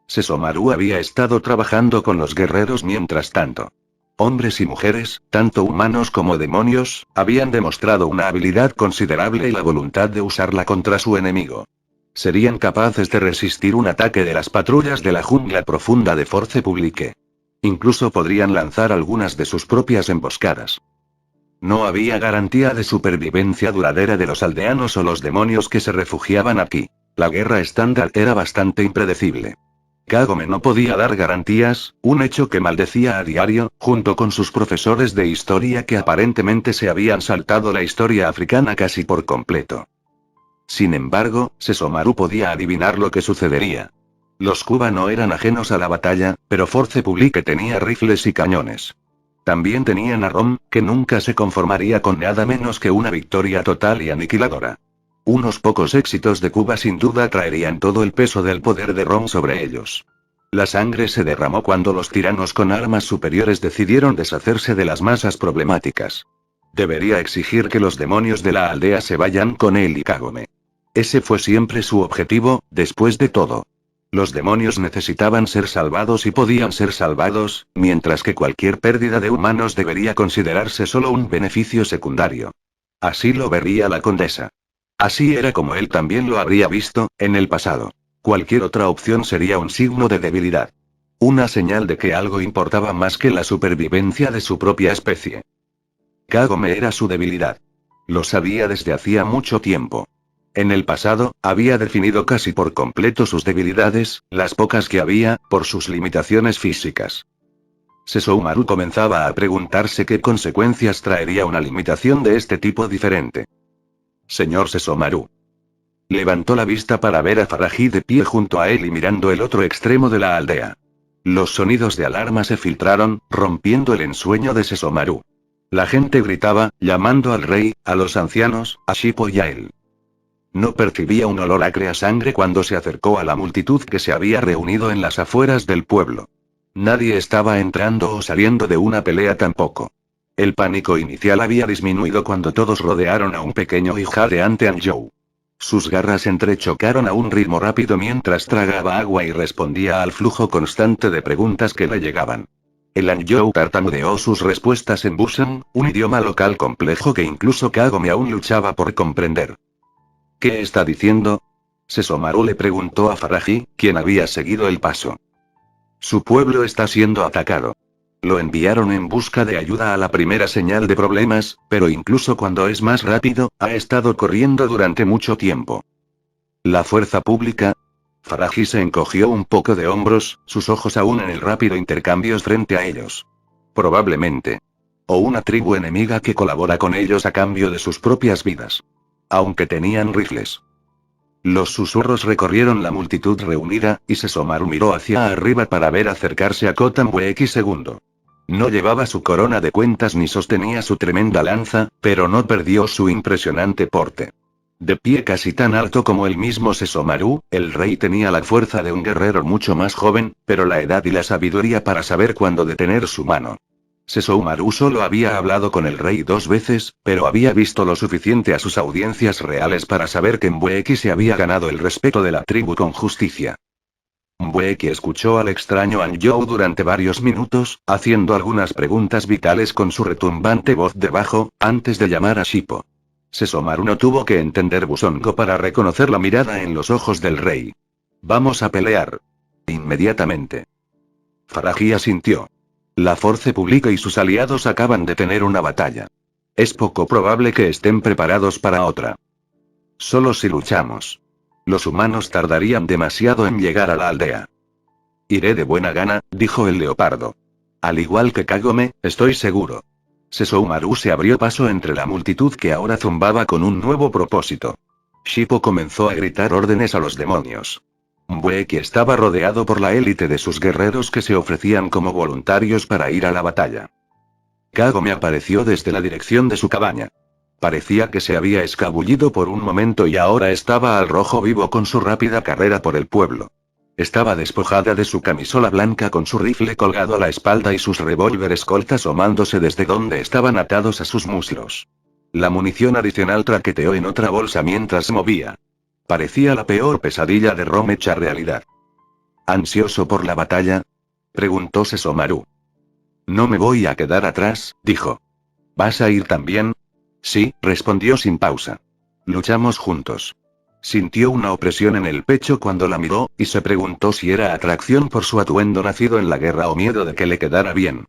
Speaker 1: Sesshomaru había estado trabajando con los guerreros mientras tanto. Hombres y mujeres, tanto humanos como demonios, habían demostrado una habilidad considerable y la voluntad de usarla contra su enemigo. Serían capaces de resistir un ataque de las patrullas de la jungla profunda de Force Publique. Incluso podrían lanzar algunas de sus propias emboscadas. No había garantía de supervivencia duradera de los aldeanos o los demonios que se refugiaban aquí. La guerra estándar era bastante impredecible. Kagome no podía dar garantías, un hecho que maldecía a diario, junto con sus profesores de historia que aparentemente se habían saltado la historia africana casi por completo. Sin embargo, Sesshomaru podía adivinar lo que sucedería. Los Kuba no eran ajenos a la batalla, pero Force Publique tenía rifles y cañones. También tenían a Rom, que nunca se conformaría con nada menos que una victoria total y aniquiladora. Unos pocos éxitos de Kuba sin duda traerían todo el peso del poder de Rom sobre ellos. La sangre se derramó cuando los tiranos con armas superiores decidieron deshacerse de las masas problemáticas. Debería exigir que los demonios de la aldea se vayan con él y Kagome. Ese fue siempre su objetivo, después de todo. Los demonios necesitaban ser salvados y podían ser salvados, mientras que cualquier pérdida de humanos debería considerarse solo un beneficio secundario. Así lo vería la condesa. Así era como él también lo habría visto, en el pasado. Cualquier otra opción sería un signo de debilidad. Una señal de que algo importaba más que la supervivencia de su propia especie. Kagome era su debilidad. Lo sabía desde hacía mucho tiempo. En el pasado, había definido casi por completo sus debilidades, las pocas que había, por sus limitaciones físicas. Sesshomaru comenzaba a preguntarse qué consecuencias traería una limitación de este tipo diferente. Señor Sesshomaru. Levantó la vista para ver a Faraji de pie junto a él y mirando el otro extremo de la aldea. Los sonidos de alarma se filtraron, rompiendo el ensueño de Sesshomaru. La gente gritaba, llamando al rey, a los ancianos, a Shippo y a él. No percibía un olor acre a sangre cuando se acercó a la multitud que se había reunido en las afueras del pueblo. Nadie estaba entrando o saliendo de una pelea tampoco. El pánico inicial había disminuido cuando todos rodearon a un pequeño y jadeante Anjou. Sus garras entrechocaron a un ritmo rápido mientras tragaba agua y respondía al flujo constante de preguntas que le llegaban. El Anjou tartamudeó sus respuestas en Busan, un idioma local complejo que incluso Kagome aún luchaba por comprender. ¿Qué está diciendo? Sesshomaru le preguntó a Faraji, quien había seguido el paso. Su pueblo está siendo atacado. Lo enviaron en busca de ayuda a la primera señal de problemas, pero incluso cuando es más rápido, ha estado corriendo durante mucho tiempo. ¿La fuerza pública? Faraji se encogió un poco de hombros, sus ojos aún en el rápido intercambio frente a ellos. Probablemente. O una tribu enemiga que colabora con ellos a cambio de sus propias vidas. Aunque tenían rifles. Los susurros recorrieron la multitud reunida, y Sesshomaru miró hacia arriba para ver acercarse a Kotambueki II. No llevaba su corona de cuentas ni sostenía su tremenda lanza, pero no perdió su impresionante porte. De pie casi tan alto como el mismo Sesomaru, el rey tenía la fuerza de un guerrero mucho más joven, pero la edad y la sabiduría para saber cuándo detener su mano. Sesomaru solo había hablado con el rey 2 veces, pero había visto lo suficiente a sus audiencias reales para saber que Mbueki se había ganado el respeto de la tribu con justicia. Mbueki escuchó al extraño Anjou durante varios minutos, haciendo algunas preguntas vitales con su retumbante voz de bajo, antes de llamar a Shippo. Sesomaru no tuvo que entender Busongo para reconocer la mirada en los ojos del rey. «Vamos a pelear. Inmediatamente». Faraji asintió. La Force Publique y sus aliados acaban de tener una batalla. Es poco probable que estén preparados para otra. Solo si luchamos. Los humanos tardarían demasiado en llegar a la aldea. Iré de buena gana, dijo el leopardo. Al igual que Kagome, estoy seguro. Sesomaru se abrió paso entre la multitud que ahora zumbaba con un nuevo propósito. Shippo comenzó a gritar órdenes a los demonios. Mbueki estaba rodeado por la élite de sus guerreros que se ofrecían como voluntarios para ir a la batalla. Kagome apareció desde la dirección de su cabaña. Parecía que se había escabullido por un momento y ahora estaba al rojo vivo con su rápida carrera por el pueblo. Estaba despojada de su camisola blanca con su rifle colgado a la espalda y sus revólveres Colt asomándose desde donde estaban atados a sus muslos. La munición adicional traqueteó en otra bolsa mientras se movía. Parecía la peor pesadilla de Rom hecha realidad. ¿Ansioso por la batalla?, preguntó Sesomaru. No me voy a quedar atrás, dijo. ¿Vas a ir también? Sí, respondió sin pausa. Luchamos juntos. Sintió una opresión en el pecho cuando la miró, y se preguntó si era atracción por su atuendo nacido en la guerra o miedo de que le quedara bien.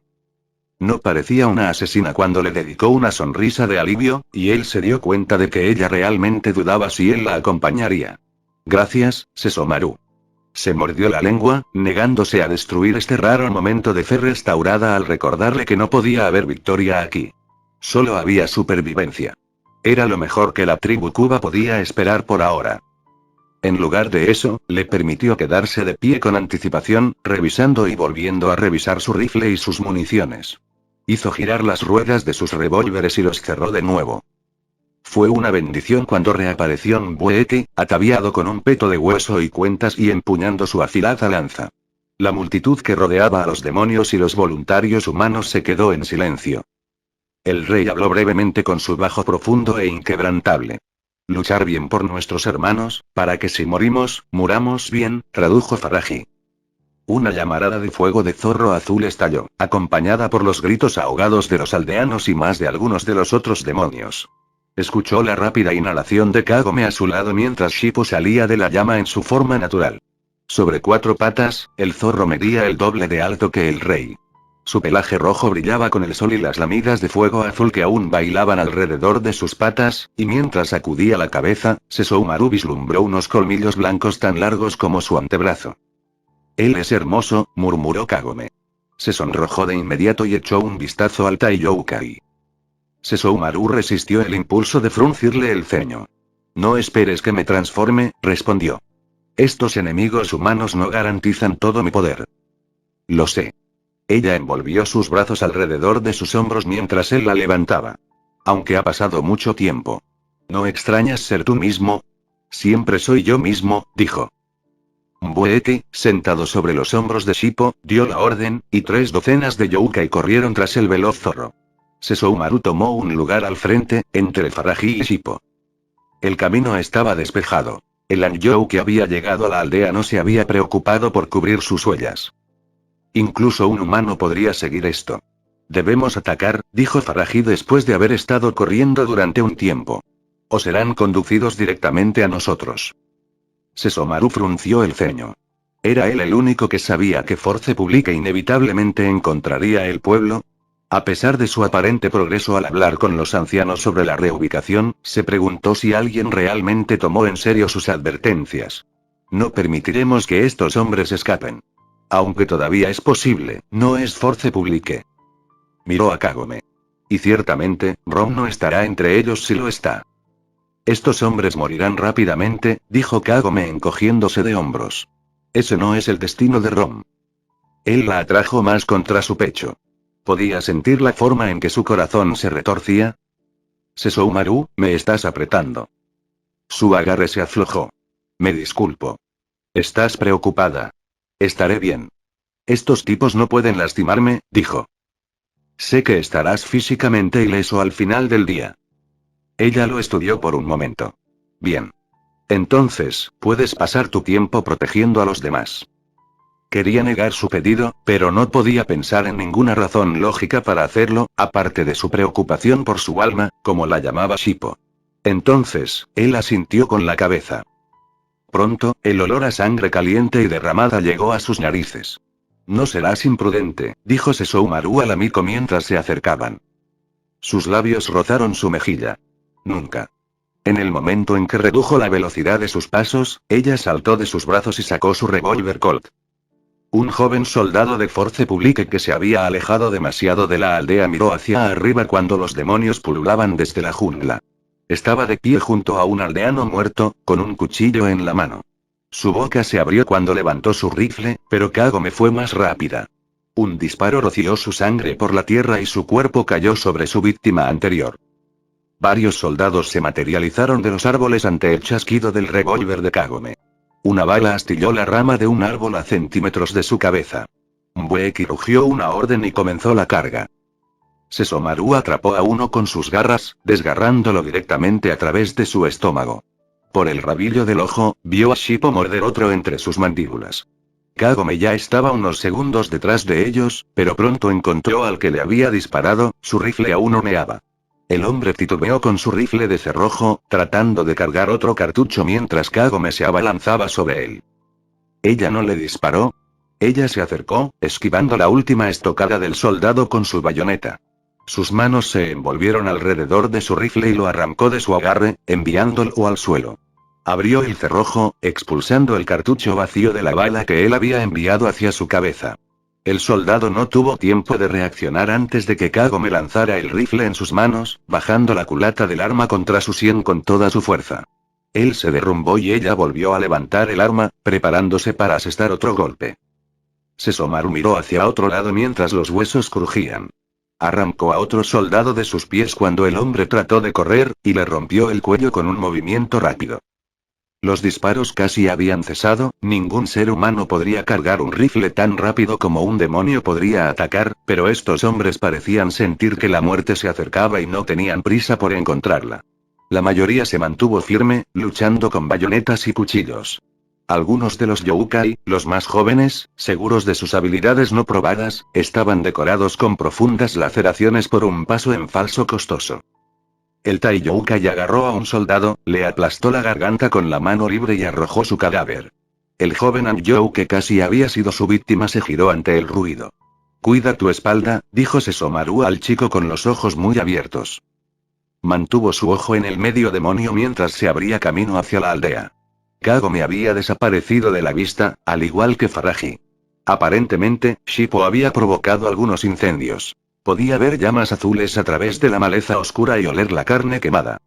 Speaker 1: No parecía una asesina cuando le dedicó una sonrisa de alivio, y él se dio cuenta de que ella realmente dudaba si él la acompañaría. Gracias, Sesomaru. Se mordió la lengua, negándose a destruir este raro momento de fe restaurada al recordarle que no podía haber victoria aquí. Solo había supervivencia. Era lo mejor que la tribu Cuba podía esperar por ahora. En lugar de eso, le permitió quedarse de pie con anticipación, revisando y volviendo a revisar su rifle y sus municiones. Hizo girar las ruedas de sus revólveres y los cerró de nuevo. Fue una bendición cuando reapareció Mbueki, ataviado con un peto de hueso y cuentas y empuñando su afilada lanza. La multitud que rodeaba a los demonios y los voluntarios humanos se quedó en silencio. El rey habló brevemente con su bajo profundo e inquebrantable. Luchar bien por nuestros hermanos, para que si morimos, muramos bien, tradujo Faraji. Una llamarada de fuego de zorro azul estalló, acompañada por los gritos ahogados de los aldeanos y más de algunos de los otros demonios. Escuchó la rápida inhalación de Kagome a su lado mientras Shippo salía de la llama en su forma natural. Sobre 4 patas, el zorro medía el doble de alto que el rey. Su pelaje rojo brillaba con el sol y las lamidas de fuego azul que aún bailaban alrededor de sus patas, y mientras sacudía la cabeza, Sesomaru vislumbró unos colmillos blancos tan largos como su antebrazo. Él es hermoso, murmuró Kagome. Se sonrojó de inmediato y echó un vistazo al Taiyoukai. Sesomaru resistió el impulso de fruncirle el ceño. No esperes que me transforme, respondió. Estos enemigos humanos no garantizan todo mi poder. Lo sé. Ella envolvió sus brazos alrededor de sus hombros mientras él la levantaba. Aunque ha pasado mucho tiempo. ¿No extrañas ser tú mismo? Siempre soy yo mismo, dijo. Mbueki, sentado sobre los hombros de Shippo, dio la orden, y 3 docenas de Youkai corrieron tras el veloz zorro. Sesomaru tomó un lugar al frente, entre Faraji y Shippo. El camino estaba despejado. El Anjou que había llegado a la aldea no se había preocupado por cubrir sus huellas. Incluso un humano podría seguir esto. Debemos atacar, dijo Faraji después de haber estado corriendo durante un tiempo. O serán conducidos directamente a nosotros. Sesomaru frunció el ceño. ¿Era él el único que sabía que Force Publique inevitablemente encontraría el pueblo? A pesar de su aparente progreso al hablar con los ancianos sobre la reubicación, se preguntó si alguien realmente tomó en serio sus advertencias. No permitiremos que estos hombres escapen. Aunque todavía es posible, no es Force Publique. Miró a Kagome. Y ciertamente, Rom no estará entre ellos si lo está. Estos hombres morirán rápidamente, dijo Kagome encogiéndose de hombros. Ese no es el destino de Rom. Él la atrajo más contra su pecho. ¿Podía sentir la forma en que su corazón se retorcía? Sesomaru, me estás apretando. Su agarre se aflojó. Me disculpo. Estás preocupada. Estaré bien. Estos tipos no pueden lastimarme, dijo. Sé que estarás físicamente ileso al final del día. Ella lo estudió por un momento. Bien. Entonces, puedes pasar tu tiempo protegiendo a los demás. Quería negar su pedido, pero no podía pensar en ninguna razón lógica para hacerlo, aparte de su preocupación por su alma, como la llamaba Shippo. Entonces, él asintió con la cabeza. Pronto, el olor a sangre caliente y derramada llegó a sus narices. No serás imprudente, dijo Sesshomaru al amigo mientras se acercaban. Sus labios rozaron su mejilla. Nunca. En el momento en que redujo la velocidad de sus pasos, ella saltó de sus brazos y sacó su revólver Colt. Un joven soldado de Force Publique que se había alejado demasiado de la aldea miró hacia arriba cuando los demonios pululaban desde la jungla. Estaba de pie junto a un aldeano muerto, con un cuchillo en la mano. Su boca se abrió cuando levantó su rifle, pero Kagome fue más rápida. Un disparo roció su sangre por la tierra y su cuerpo cayó sobre su víctima anterior. Varios soldados se materializaron de los árboles ante el chasquido del revólver de Kagome. Una bala astilló la rama de un árbol a centímetros de su cabeza. Mbueki rugió una orden y comenzó la carga. Sesshomaru atrapó a uno con sus garras, desgarrándolo directamente a través de su estómago. Por el rabillo del ojo, vio a Shippo morder otro entre sus mandíbulas. Kagome ya estaba unos segundos detrás de ellos, pero pronto encontró al que le había disparado, su rifle aún humeaba. El hombre titubeó con su rifle de cerrojo, tratando de cargar otro cartucho mientras Kagome se abalanzaba sobre él. Ella no le disparó. Ella se acercó, esquivando la última estocada del soldado con su bayoneta. Sus manos se envolvieron alrededor de su rifle y lo arrancó de su agarre, enviándolo al suelo. Abrió el cerrojo, expulsando el cartucho vacío de la bala que él había enviado hacia su cabeza. El soldado no tuvo tiempo de reaccionar antes de que Kagome lanzara el rifle en sus manos, bajando la culata del arma contra su sien con toda su fuerza. Él se derrumbó y ella volvió a levantar el arma, preparándose para asestar otro golpe. Sesshomaru miró hacia otro lado mientras los huesos crujían. Arrancó a otro soldado de sus pies cuando el hombre trató de correr, y le rompió el cuello con un movimiento rápido. Los disparos casi habían cesado, ningún ser humano podría cargar un rifle tan rápido como un demonio podría atacar, pero estos hombres parecían sentir que la muerte se acercaba y no tenían prisa por encontrarla. La mayoría se mantuvo firme, luchando con bayonetas y cuchillos. Algunos de los Youkai, los más jóvenes, seguros de sus habilidades no probadas, estaban decorados con profundas laceraciones por un paso en falso costoso. El Taiyoukai agarró a un soldado, le aplastó la garganta con la mano libre y arrojó su cadáver. El joven Anjou que casi había sido su víctima se giró ante el ruido. Cuida tu espalda, dijo Sesshomaru al chico con los ojos muy abiertos. Mantuvo su ojo en el medio demonio mientras se abría camino hacia la aldea. Kagome había desaparecido de la vista, al igual que Faraji. Aparentemente, Shippo había provocado algunos incendios. Podía ver llamas azules a través de la maleza oscura y oler la carne quemada.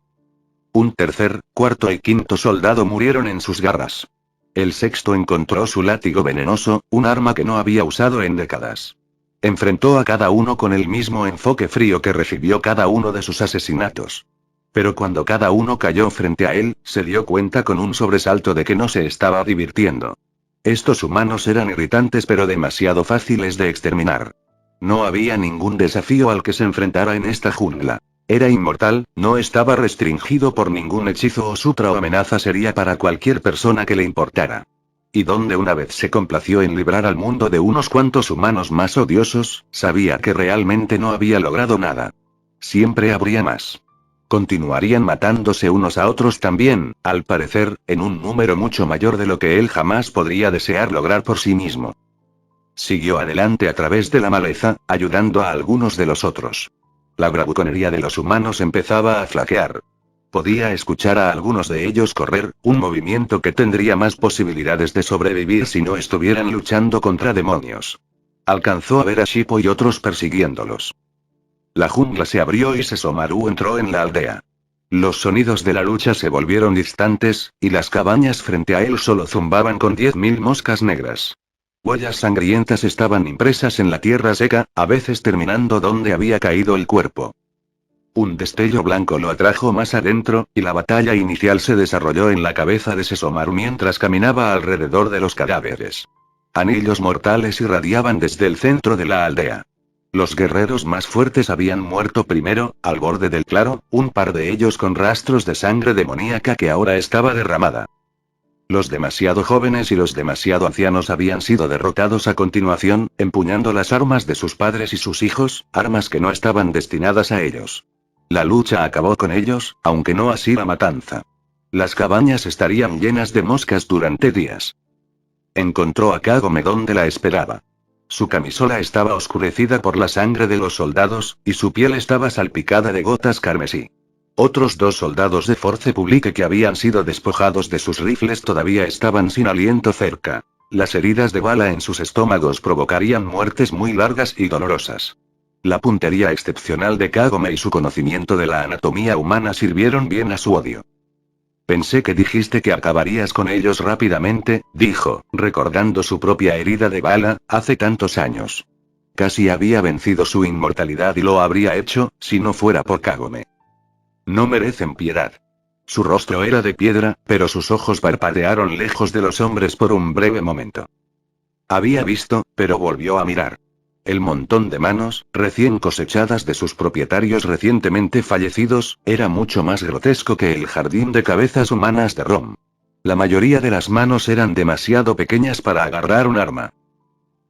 Speaker 1: Un tercer, cuarto y quinto soldado murieron en sus garras. El sexto encontró su látigo venenoso, un arma que no había usado en décadas. Enfrentó a cada uno con el mismo enfoque frío que recibió cada uno de sus asesinatos. Pero cuando cada uno cayó frente a él, se dio cuenta con un sobresalto de que no se estaba divirtiendo. Estos humanos eran irritantes pero demasiado fáciles de exterminar. No había ningún desafío al que se enfrentara en esta jungla. Era inmortal, no estaba restringido por ningún hechizo o sutra o amenaza sería para cualquier persona que le importara. Y donde una vez se complació en librar al mundo de unos cuantos humanos más odiosos, sabía que realmente no había logrado nada. Siempre habría más. Continuarían matándose unos a otros también, al parecer, en un número mucho mayor de lo que él jamás podría desear lograr por sí mismo. Siguió adelante a través de la maleza, ayudando a algunos de los otros. La bravuconería de los humanos empezaba a flaquear. Podía escuchar a algunos de ellos correr, un movimiento que tendría más posibilidades de sobrevivir si no estuvieran luchando contra demonios. Alcanzó a ver a Shippo y otros persiguiéndolos. La jungla se abrió y Sesshomaru entró en la aldea. Los sonidos de la lucha se volvieron distantes, y las cabañas frente a él solo zumbaban con 10.000 moscas negras. Huellas sangrientas estaban impresas en la tierra seca, a veces terminando donde había caído el cuerpo. Un destello blanco lo atrajo más adentro, y la batalla inicial se desarrolló en la cabeza de Sesomaru mientras caminaba alrededor de los cadáveres. Anillos mortales irradiaban desde el centro de la aldea. Los guerreros más fuertes habían muerto primero, al borde del claro, un par de ellos con rastros de sangre demoníaca que ahora estaba derramada. Los demasiado jóvenes y los demasiado ancianos habían sido derrotados a continuación, empuñando las armas de sus padres y sus hijos, armas que no estaban destinadas a ellos. La lucha acabó con ellos, aunque no así la matanza. Las cabañas estarían llenas de moscas durante días. Encontró a Kagome donde la esperaba. Su camisola estaba oscurecida por la sangre de los soldados, y su piel estaba salpicada de gotas carmesí. Otros 2 soldados de Force Publique que habían sido despojados de sus rifles todavía estaban sin aliento cerca. Las heridas de bala en sus estómagos provocarían muertes muy largas y dolorosas. La puntería excepcional de Kagome y su conocimiento de la anatomía humana sirvieron bien a su odio. Pensé que dijiste que acabarías con ellos rápidamente, dijo, recordando su propia herida de bala, hace tantos años. Casi había vencido su inmortalidad y lo habría hecho, si no fuera por Kagome. No merecen piedad. Su rostro era de piedra, pero sus ojos parpadearon lejos de los hombres por un breve momento. Había visto, pero volvió a mirar. El montón de manos, recién cosechadas de sus propietarios recientemente fallecidos, era mucho más grotesco que el jardín de cabezas humanas de Rom. La mayoría de las manos eran demasiado pequeñas para agarrar un arma.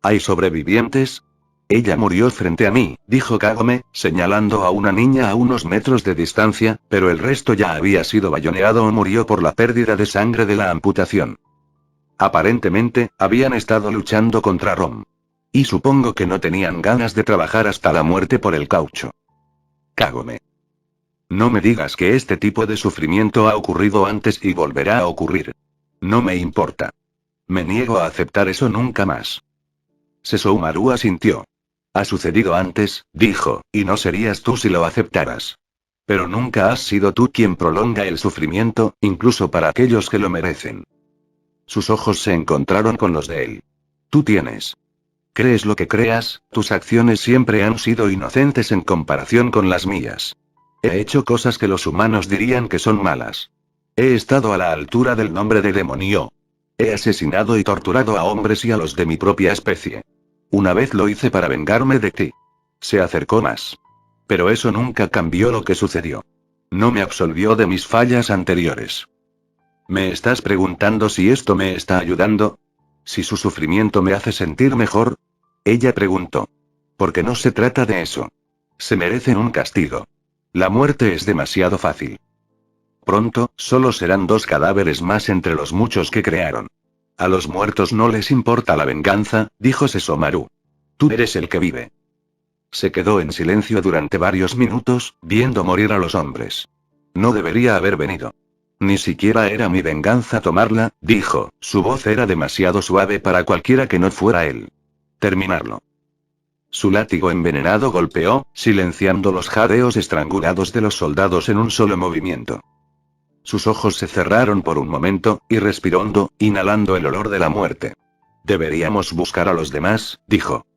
Speaker 1: ¿Hay sobrevivientes? Ella murió frente a mí, dijo Kagome, señalando a una niña a unos metros de distancia, pero el resto ya había sido bayoneado o murió por la pérdida de sangre de la amputación. Aparentemente, habían estado luchando contra Rom. Y supongo que no tenían ganas de trabajar hasta la muerte por el caucho. Kagome. No me digas que este tipo de sufrimiento ha ocurrido antes y volverá a ocurrir. No me importa. Me niego a aceptar eso nunca más. Sesshomaru asintió. Ha sucedido antes, dijo, y no serías tú si lo aceptaras. Pero nunca has sido tú quien prolonga el sufrimiento, incluso para aquellos que lo merecen. Sus ojos se encontraron con los de él. Tú tienes. Crees lo que creas, tus acciones siempre han sido inocentes en comparación con las mías. He hecho cosas que los humanos dirían que son malas. He estado a la altura del nombre de demonio. He asesinado y torturado a hombres y a los de mi propia especie. Una vez lo hice para vengarme de ti. Se acercó más. Pero eso nunca cambió lo que sucedió. No me absolvió de mis fallas anteriores. ¿Me estás preguntando si esto me está ayudando? ¿Si su sufrimiento me hace sentir mejor? Ella preguntó. Porque no se trata de eso. Se merecen un castigo. La muerte es demasiado fácil. Pronto, solo serán 2 cadáveres más entre los muchos que crearon. A los muertos no les importa la venganza, dijo Sesshomaru. Tú eres el que vive. Se quedó en silencio durante varios minutos, viendo morir a los hombres. No debería haber venido. Ni siquiera era mi venganza tomarla, dijo, su voz era demasiado suave para cualquiera que no fuera él. Terminarlo. Su látigo envenenado golpeó, silenciando los jadeos estrangulados de los soldados en un solo movimiento. Sus ojos se cerraron por un momento, y respiró hondo, inhalando el olor de la muerte. Deberíamos buscar a los demás, dijo.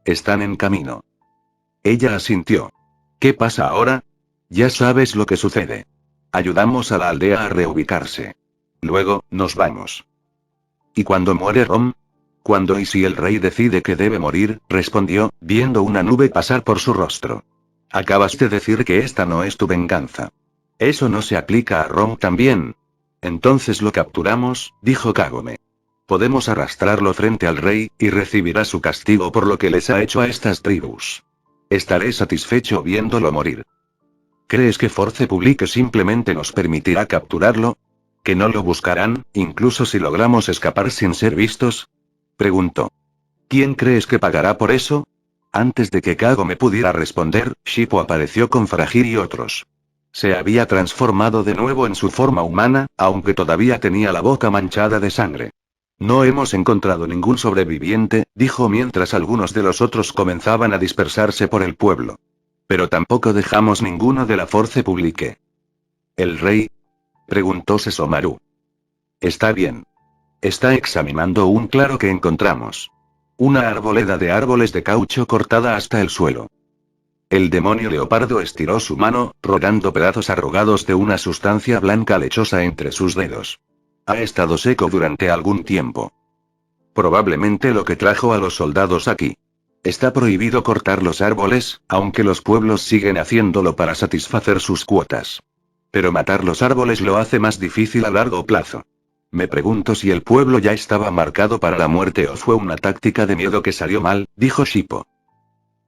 Speaker 1: Están en camino. Ella asintió. ¿Qué pasa ahora? Ya sabes lo que sucede. Ayudamos a la aldea a reubicarse. Luego, nos vamos. ¿Y cuando muere Rom? ¿Cuándo y si el rey decide que debe morir? Respondió, viendo una nube pasar por su rostro. Acabas de decir que esta no es tu venganza. Eso no se aplica a Rom también. Entonces lo capturamos, dijo Kagome. Podemos arrastrarlo frente al rey, y recibirá su castigo por lo que les ha hecho a estas tribus. Estaré satisfecho viéndolo morir. ¿Crees que Force Publique simplemente nos permitirá capturarlo? ¿Que no lo buscarán, incluso si logramos escapar sin ser vistos? Preguntó. ¿Quién crees que pagará por eso? Antes de que Kagome pudiera responder, Shippo apareció con Fragir y otros. Se había transformado de nuevo en su forma humana, aunque todavía tenía la boca manchada de sangre. No hemos encontrado ningún sobreviviente, dijo mientras algunos de los otros comenzaban a dispersarse por el pueblo. Pero tampoco dejamos ninguno de la Force Publique. ¿El rey? Preguntó Sesshomaru. Está bien. Está examinando un claro que encontramos. Una arboleda de árboles de caucho cortada hasta el suelo. El demonio leopardo estiró su mano, rodando pedazos arrugados de una sustancia blanca lechosa entre sus dedos. Ha estado seco durante algún tiempo. Probablemente lo que trajo a los soldados aquí. Está prohibido cortar los árboles, aunque los pueblos siguen haciéndolo para satisfacer sus cuotas. Pero matar los árboles lo hace más difícil a largo plazo. Me pregunto si el pueblo ya estaba marcado para la muerte o fue una táctica de miedo que salió mal, dijo Shippo.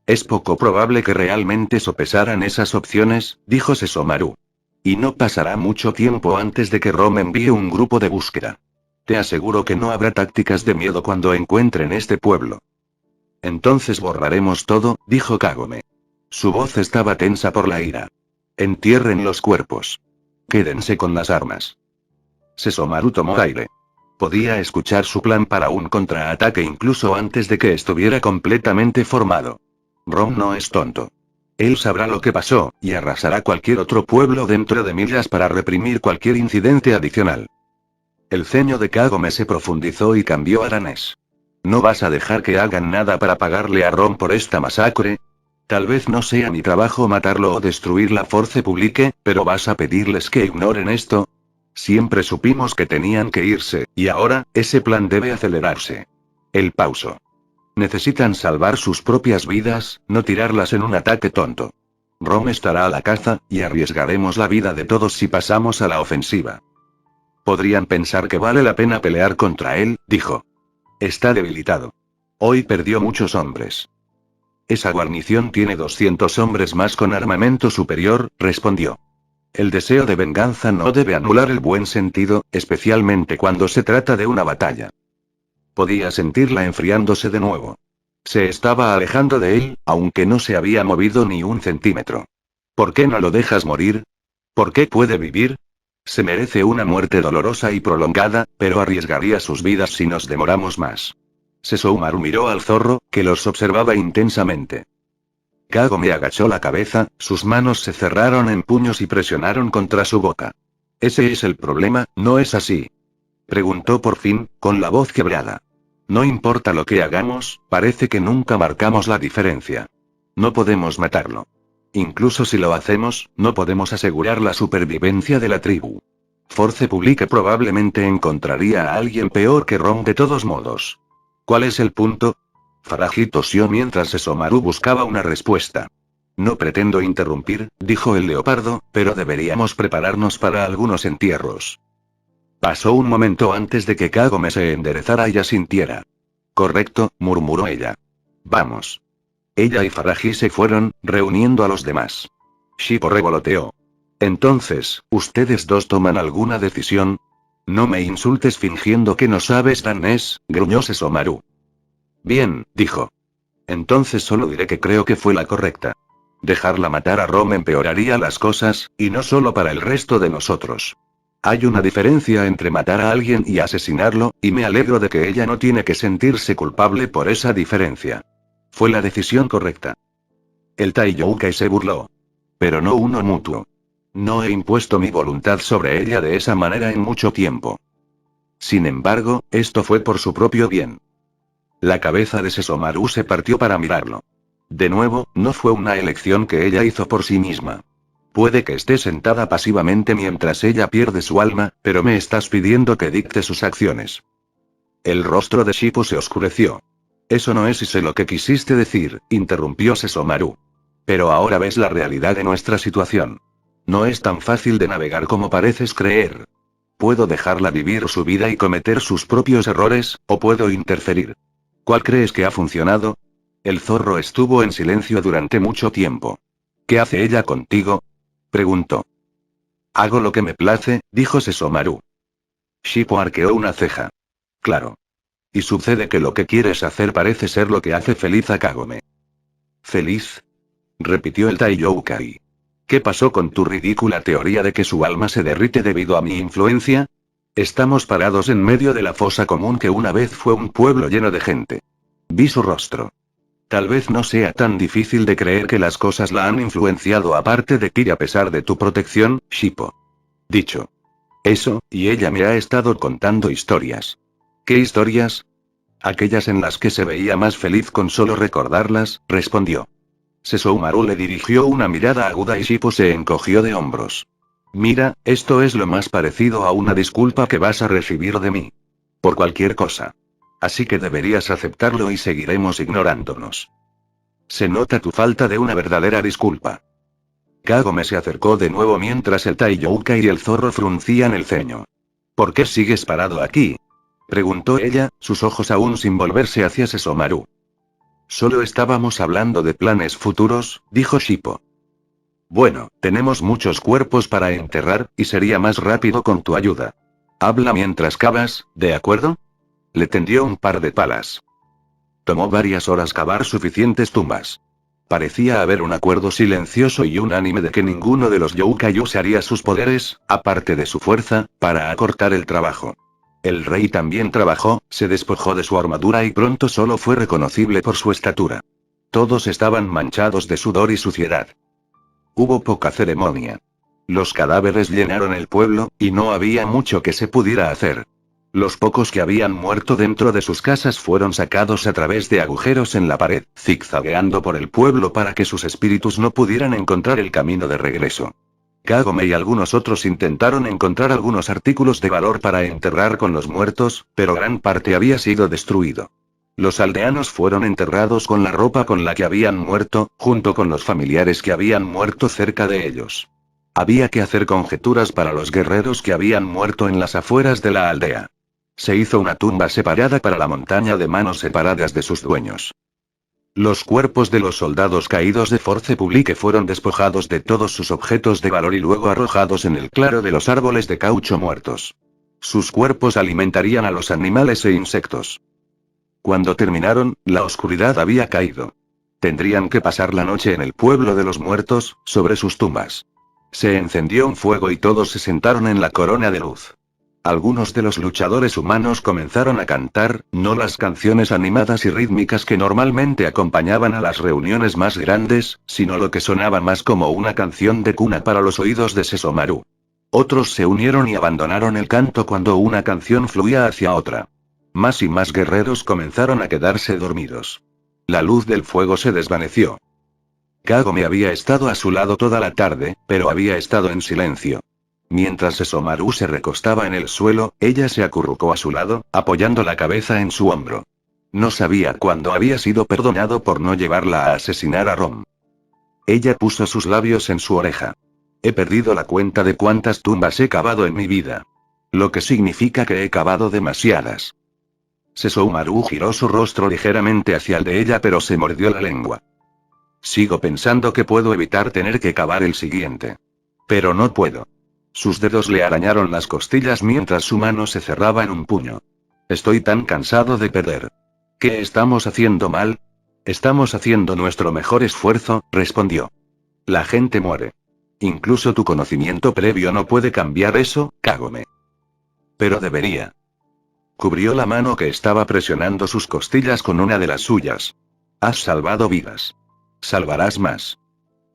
Speaker 1: Es poco probable que realmente sopesaran esas opciones, dijo Sesomaru. Y no pasará mucho tiempo antes de que Rom envíe un grupo de búsqueda. Te aseguro que no habrá tácticas de miedo cuando encuentren este pueblo. Entonces borraremos todo, dijo Kagome. Su voz estaba tensa por la ira. Entierren los cuerpos. Quédense con las armas. Sesomaru tomó aire. Podía escuchar su plan para un contraataque incluso antes de que estuviera completamente formado. Rom no es tonto. Él sabrá lo que pasó, y arrasará cualquier otro pueblo dentro de millas para reprimir cualquier incidente adicional. El ceño de Kagome se profundizó y cambió a danés. ¿No vas a dejar que hagan nada para pagarle a Rom por esta masacre? Tal vez no sea mi trabajo matarlo o destruir la Force Publique, pero ¿vas a pedirles que ignoren esto? Siempre supimos que tenían que irse, y ahora, ese plan debe acelerarse. El pauso. Necesitan salvar sus propias vidas, no tirarlas en un ataque tonto. Rom estará a la caza, y arriesgaremos la vida de todos si pasamos a la ofensiva. Podrían pensar que vale la pena pelear contra él, dijo. Está debilitado. Hoy perdió muchos hombres. Esa guarnición tiene 200 hombres más con armamento superior, respondió. El deseo de venganza no debe anular el buen sentido, especialmente cuando se trata de una batalla. Podía sentirla enfriándose de nuevo. Se estaba alejando de él, aunque no se había movido ni un centímetro. ¿Por qué no lo dejas morir? ¿Por qué puede vivir? Se merece una muerte dolorosa y prolongada, pero arriesgaría sus vidas si nos demoramos más. Sesomaru miró al zorro, que los observaba intensamente. Kagome agachó la cabeza, sus manos se cerraron en puños y presionaron contra su boca. Ese es el problema, ¿no es así? Preguntó por fin, con la voz quebrada. No importa lo que hagamos, parece que nunca marcamos la diferencia. No podemos matarlo. Incluso si lo hacemos, no podemos asegurar la supervivencia de la tribu. Force Publique probablemente encontraría a alguien peor que Rom de todos modos. ¿Cuál es el punto? Faraji tosió mientras Sesomaru buscaba una respuesta. No pretendo interrumpir, dijo el leopardo, pero deberíamos prepararnos para algunos entierros. Pasó un momento antes de que Kagome se enderezara y asintiera. Correcto, murmuró ella. Vamos. Ella y Faraji se fueron, reuniendo a los demás. Shippo revoloteó. Entonces, ¿ustedes dos toman alguna decisión? No me insultes fingiendo que no sabes danés, gruñó Sesomaru. Bien, dijo. Entonces solo diré que creo que fue la correcta. Dejarla matar a Rom empeoraría las cosas, y no solo para el resto de nosotros. Hay una diferencia entre matar a alguien y asesinarlo, y me alegro de que ella no tiene que sentirse culpable por esa diferencia. Fue la decisión correcta. El Taiyoukai se burló. Pero no uno mutuo. No he impuesto mi voluntad sobre ella de esa manera en mucho tiempo. Sin embargo, esto fue por su propio bien. La cabeza de Sesomaru se partió para mirarlo. De nuevo, no fue una elección que ella hizo por sí misma. Puede que esté sentada pasivamente mientras ella pierde su alma, pero me estás pidiendo que dicte sus acciones. El rostro de Shippo se oscureció. Eso no es y sé lo que quisiste decir, interrumpió Sesomaru. Pero ahora ves la realidad de nuestra situación. No es tan fácil de navegar como pareces creer. Puedo dejarla vivir su vida y cometer sus propios errores, o puedo interferir. ¿Cuál crees que ha funcionado? El zorro estuvo en silencio durante mucho tiempo. ¿Qué hace ella contigo? Preguntó. Hago lo que me place, dijo Sesomaru. Shippo arqueó una ceja. Claro. Y sucede que lo que quieres hacer parece ser lo que hace feliz a Kagome. ¿Feliz? Repitió el Taiyoukai. ¿Qué pasó con tu ridícula teoría de que su alma se derrite debido a mi influencia? Estamos parados en medio de la fosa común que una vez fue un pueblo lleno de gente. Vi su rostro. Tal vez no sea tan difícil de creer que las cosas la han influenciado aparte de ti y a pesar de tu protección, Shippo. Dicho eso, y ella me ha estado contando historias. ¿Qué historias? Aquellas en las que se veía más feliz con solo recordarlas, respondió. Sesshomaru le dirigió una mirada aguda y Shippo se encogió de hombros. Mira, esto es lo más parecido a una disculpa que vas a recibir de mí. Por cualquier cosa. Así que deberías aceptarlo y seguiremos ignorándonos. Se nota tu falta de una verdadera disculpa. Kagome se acercó de nuevo mientras el Taiyouka y el zorro fruncían el ceño. ¿Por qué sigues parado aquí? Preguntó ella, sus ojos aún sin volverse hacia Sesshomaru. Solo estábamos hablando de planes futuros, dijo Shippo. Bueno, tenemos muchos cuerpos para enterrar, y sería más rápido con tu ayuda. Habla mientras cavas, ¿de acuerdo? Le tendió un par de palas. Tomó varias horas cavar suficientes tumbas. Parecía haber un acuerdo silencioso y unánime de que ninguno de los Youkai usaría sus poderes, aparte de su fuerza, para acortar el trabajo. El rey también trabajó, se despojó de su armadura y pronto solo fue reconocible por su estatura. Todos estaban manchados de sudor y suciedad. Hubo poca ceremonia. Los cadáveres llenaron el pueblo, y no había mucho que se pudiera hacer. Los pocos que habían muerto dentro de sus casas fueron sacados a través de agujeros en la pared, zigzagueando por el pueblo para que sus espíritus no pudieran encontrar el camino de regreso. Kagome y algunos otros intentaron encontrar algunos artículos de valor para enterrar con los muertos, pero gran parte había sido destruido. Los aldeanos fueron enterrados con la ropa con la que habían muerto, junto con los familiares que habían muerto cerca de ellos. Había que hacer conjeturas para los guerreros que habían muerto en las afueras de la aldea. Se hizo una tumba separada para la montaña de manos separadas de sus dueños. Los cuerpos de los soldados caídos de Force Publique fueron despojados de todos sus objetos de valor y luego arrojados en el claro de los árboles de caucho muertos. Sus cuerpos alimentarían a los animales e insectos. Cuando terminaron, la oscuridad había caído. Tendrían que pasar la noche en el pueblo de los muertos, sobre sus tumbas. Se encendió un fuego y todos se sentaron en la corona de luz. Algunos de los luchadores humanos comenzaron a cantar, no las canciones animadas y rítmicas que normalmente acompañaban a las reuniones más grandes, sino lo que sonaba más como una canción de cuna para los oídos de Sesshomaru. Otros se unieron y abandonaron el canto cuando una canción fluía hacia otra. Más y más guerreros comenzaron a quedarse dormidos. La luz del fuego se desvaneció. Kagome había estado a su lado toda la tarde, pero había estado en silencio. Mientras Sesshomaru se recostaba en el suelo, ella se acurrucó a su lado, apoyando la cabeza en su hombro. No sabía cuándo había sido perdonado por no llevarla a asesinar a Rom. Ella puso sus labios en su oreja. He perdido la cuenta de cuántas tumbas he cavado en mi vida. Lo que significa que he cavado demasiadas. Sesshomaru giró su rostro ligeramente hacia el de ella pero se mordió la lengua. Sigo pensando que puedo evitar tener que cavar el siguiente. Pero no puedo. Sus dedos le arañaron las costillas mientras su mano se cerraba en un puño. Estoy tan cansado de perder. ¿Qué estamos haciendo mal? Estamos haciendo nuestro mejor esfuerzo, respondió. La gente muere. Incluso tu conocimiento previo no puede cambiar eso, Kagome. Pero debería. Cubrió la mano que estaba presionando sus costillas con una de las suyas. Has salvado vidas. Salvarás más.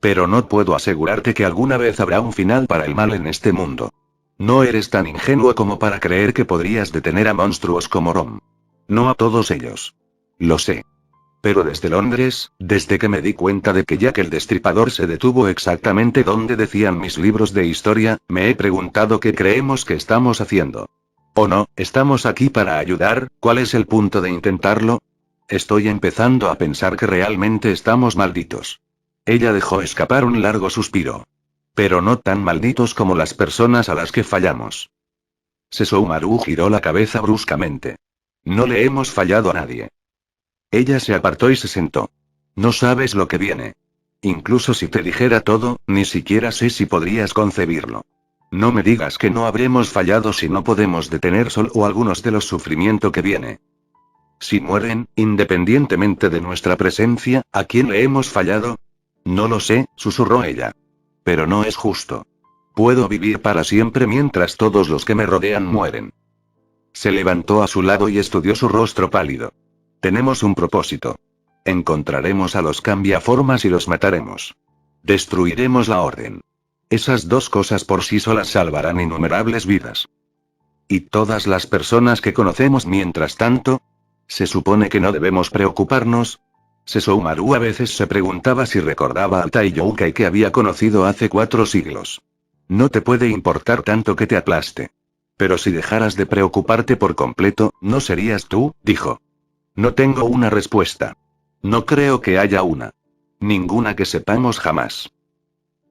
Speaker 1: Pero no puedo asegurarte que alguna vez habrá un final para el mal en este mundo. No eres tan ingenuo como para creer que podrías detener a monstruos como Rom. No a todos ellos. Lo sé. Pero desde Londres, desde que me di cuenta de que Jack el Destripador se detuvo exactamente donde decían mis libros de historia, me he preguntado qué creemos que estamos haciendo. ¿O no, estamos aquí para ayudar? ¿Cuál es el punto de intentarlo? Estoy empezando a pensar que realmente estamos malditos. Ella dejó escapar un largo suspiro. Pero no tan malditos como las personas a las que fallamos. Sesshomaru giró la cabeza bruscamente. No le hemos fallado a nadie. Ella se apartó y se sentó. No sabes lo que viene. Incluso si te dijera todo, ni siquiera sé si podrías concebirlo. No me digas que no habremos fallado si no podemos detener solo algunos de los sufrimientos que viene. Si mueren, independientemente de nuestra presencia, ¿a quién le hemos fallado? No lo sé, susurró ella. Pero no es justo. Puedo vivir para siempre mientras todos los que me rodean mueren. Se levantó a su lado y estudió su rostro pálido. Tenemos un propósito. Encontraremos a los cambiaformas y los mataremos. Destruiremos la orden. Esas dos cosas por sí solas salvarán innumerables vidas. ¿Y todas las personas que conocemos mientras tanto? ¿Se supone que no debemos preocuparnos? Sesshomaru a veces se preguntaba si recordaba al Taiyoukai que había conocido hace 4 siglos. No te puede importar tanto que te aplaste. Pero si dejaras de preocuparte por completo, ¿no serías tú?, dijo. No tengo una respuesta. No creo que haya una. Ninguna que sepamos jamás.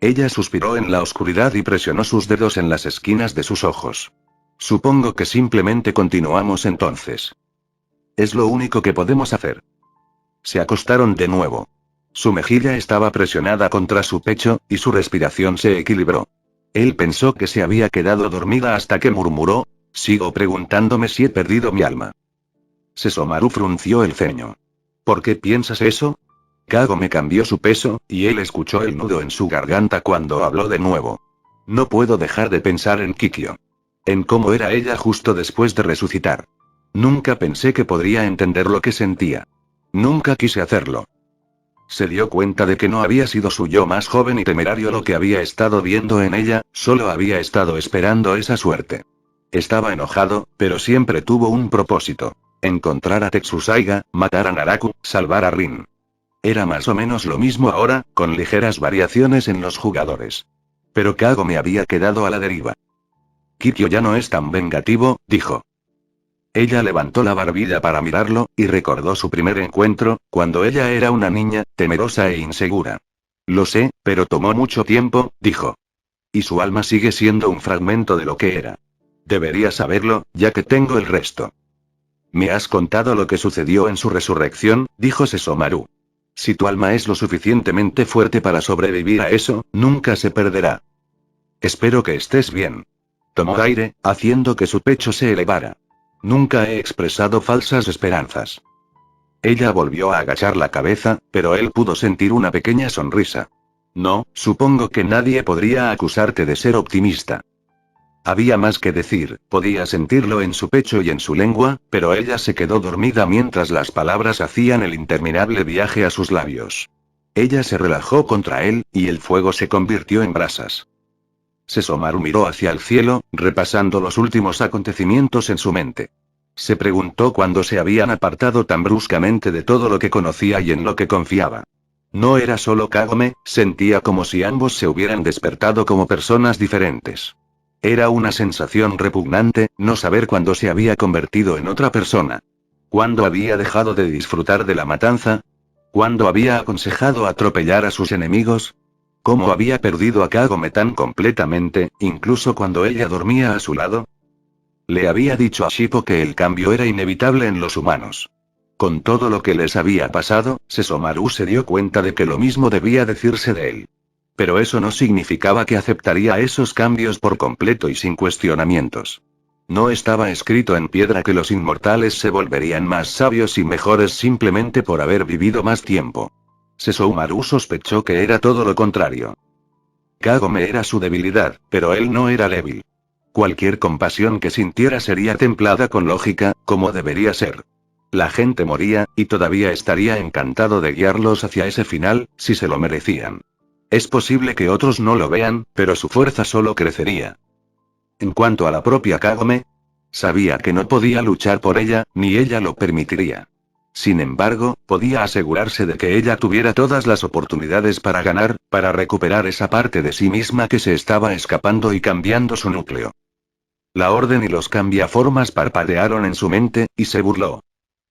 Speaker 1: Ella suspiró en la oscuridad y presionó sus dedos en las esquinas de sus ojos. Supongo que simplemente continuamos entonces. Es lo único que podemos hacer. Se acostaron de nuevo. Su mejilla estaba presionada contra su pecho, y su respiración se equilibró. Él pensó que se había quedado dormida hasta que murmuró: sigo preguntándome si he perdido mi alma. Sesshomaru frunció el ceño. ¿Por qué piensas eso? Kagome cambió su peso, y él escuchó el nudo en su garganta cuando habló de nuevo. No puedo dejar de pensar en Kikyo. En cómo era ella justo después de resucitar. Nunca pensé que podría entender lo que sentía. Nunca quise hacerlo. Se dio cuenta de que no había sido su yo más joven y temerario lo que había estado viendo en ella, solo había estado esperando esa suerte. Estaba enojado, pero siempre tuvo un propósito. Encontrar a Tetsusaiga, matar a Naraku, salvar a Rin. Era más o menos lo mismo ahora, con ligeras variaciones en los jugadores. Pero Kagome había quedado a la deriva. Kikyo ya no es tan vengativo, dijo. Ella levantó la barbilla para mirarlo, y recordó su primer encuentro, cuando ella era una niña, temerosa e insegura. Lo sé, pero tomó mucho tiempo, dijo. Y su alma sigue siendo un fragmento de lo que era. Debería saberlo, ya que tengo el resto. Me has contado lo que sucedió en su resurrección, dijo Sesshomaru. Si tu alma es lo suficientemente fuerte para sobrevivir a eso, nunca se perderá. Espero que estés bien. Tomó aire, haciendo que su pecho se elevara. Nunca he expresado falsas esperanzas. Ella volvió a agachar la cabeza, pero él pudo sentir una pequeña sonrisa. No, supongo que nadie podría acusarte de ser optimista. Había más que decir, podía sentirlo en su pecho y en su lengua, pero ella se quedó dormida mientras las palabras hacían el interminable viaje a sus labios. Ella se relajó contra él, y el fuego se convirtió en brasas. Sesshomaru miró hacia el cielo, repasando los últimos acontecimientos en su mente. Se preguntó cuándo se habían apartado tan bruscamente de todo lo que conocía y en lo que confiaba. No era solo Kagome, sentía como si ambos se hubieran despertado como personas diferentes. Era una sensación repugnante, no saber cuándo se había convertido en otra persona. ¿Cuándo había dejado de disfrutar de la matanza? ¿Cuándo había aconsejado atropellar a sus enemigos? ¿Cómo había perdido a Kagome tan completamente, incluso cuando ella dormía a su lado? Le había dicho a Shippo que el cambio era inevitable en los humanos. Con todo lo que les había pasado, Sesshomaru se dio cuenta de que lo mismo debía decirse de él. Pero eso no significaba que aceptaría esos cambios por completo y sin cuestionamientos. No estaba escrito en piedra que los inmortales se volverían más sabios y mejores simplemente por haber vivido más tiempo. Sesshomaru sospechó que era todo lo contrario. Kagome era su debilidad, pero él no era débil. Cualquier compasión que sintiera sería templada con lógica, como debería ser. La gente moría, y todavía estaría encantado de guiarlos hacia ese final, si se lo merecían. Es posible que otros no lo vean, pero su fuerza solo crecería. En cuanto a la propia Kagome, sabía que no podía luchar por ella, ni ella lo permitiría. Sin embargo, podía asegurarse de que ella tuviera todas las oportunidades para ganar, para recuperar esa parte de sí misma que se estaba escapando y cambiando su núcleo. La orden y los cambiaformas parpadearon en su mente, y se burló.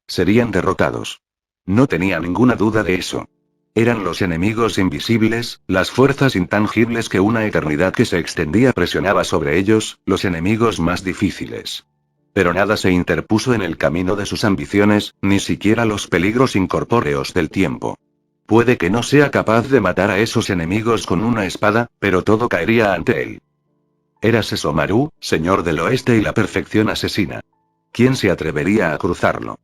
Speaker 1: Serían derrotados. No tenía ninguna duda de eso. Eran los enemigos invisibles, las fuerzas intangibles que una eternidad que se extendía presionaba sobre ellos, los enemigos más difíciles. Pero nada se interpuso en el camino de sus ambiciones, ni siquiera los peligros incorpóreos del tiempo. Puede que no sea capaz de matar a esos enemigos con una espada, pero todo caería ante él. Era Sesshomaru, señor del oeste y la perfección asesina. ¿Quién se atrevería a cruzarlo?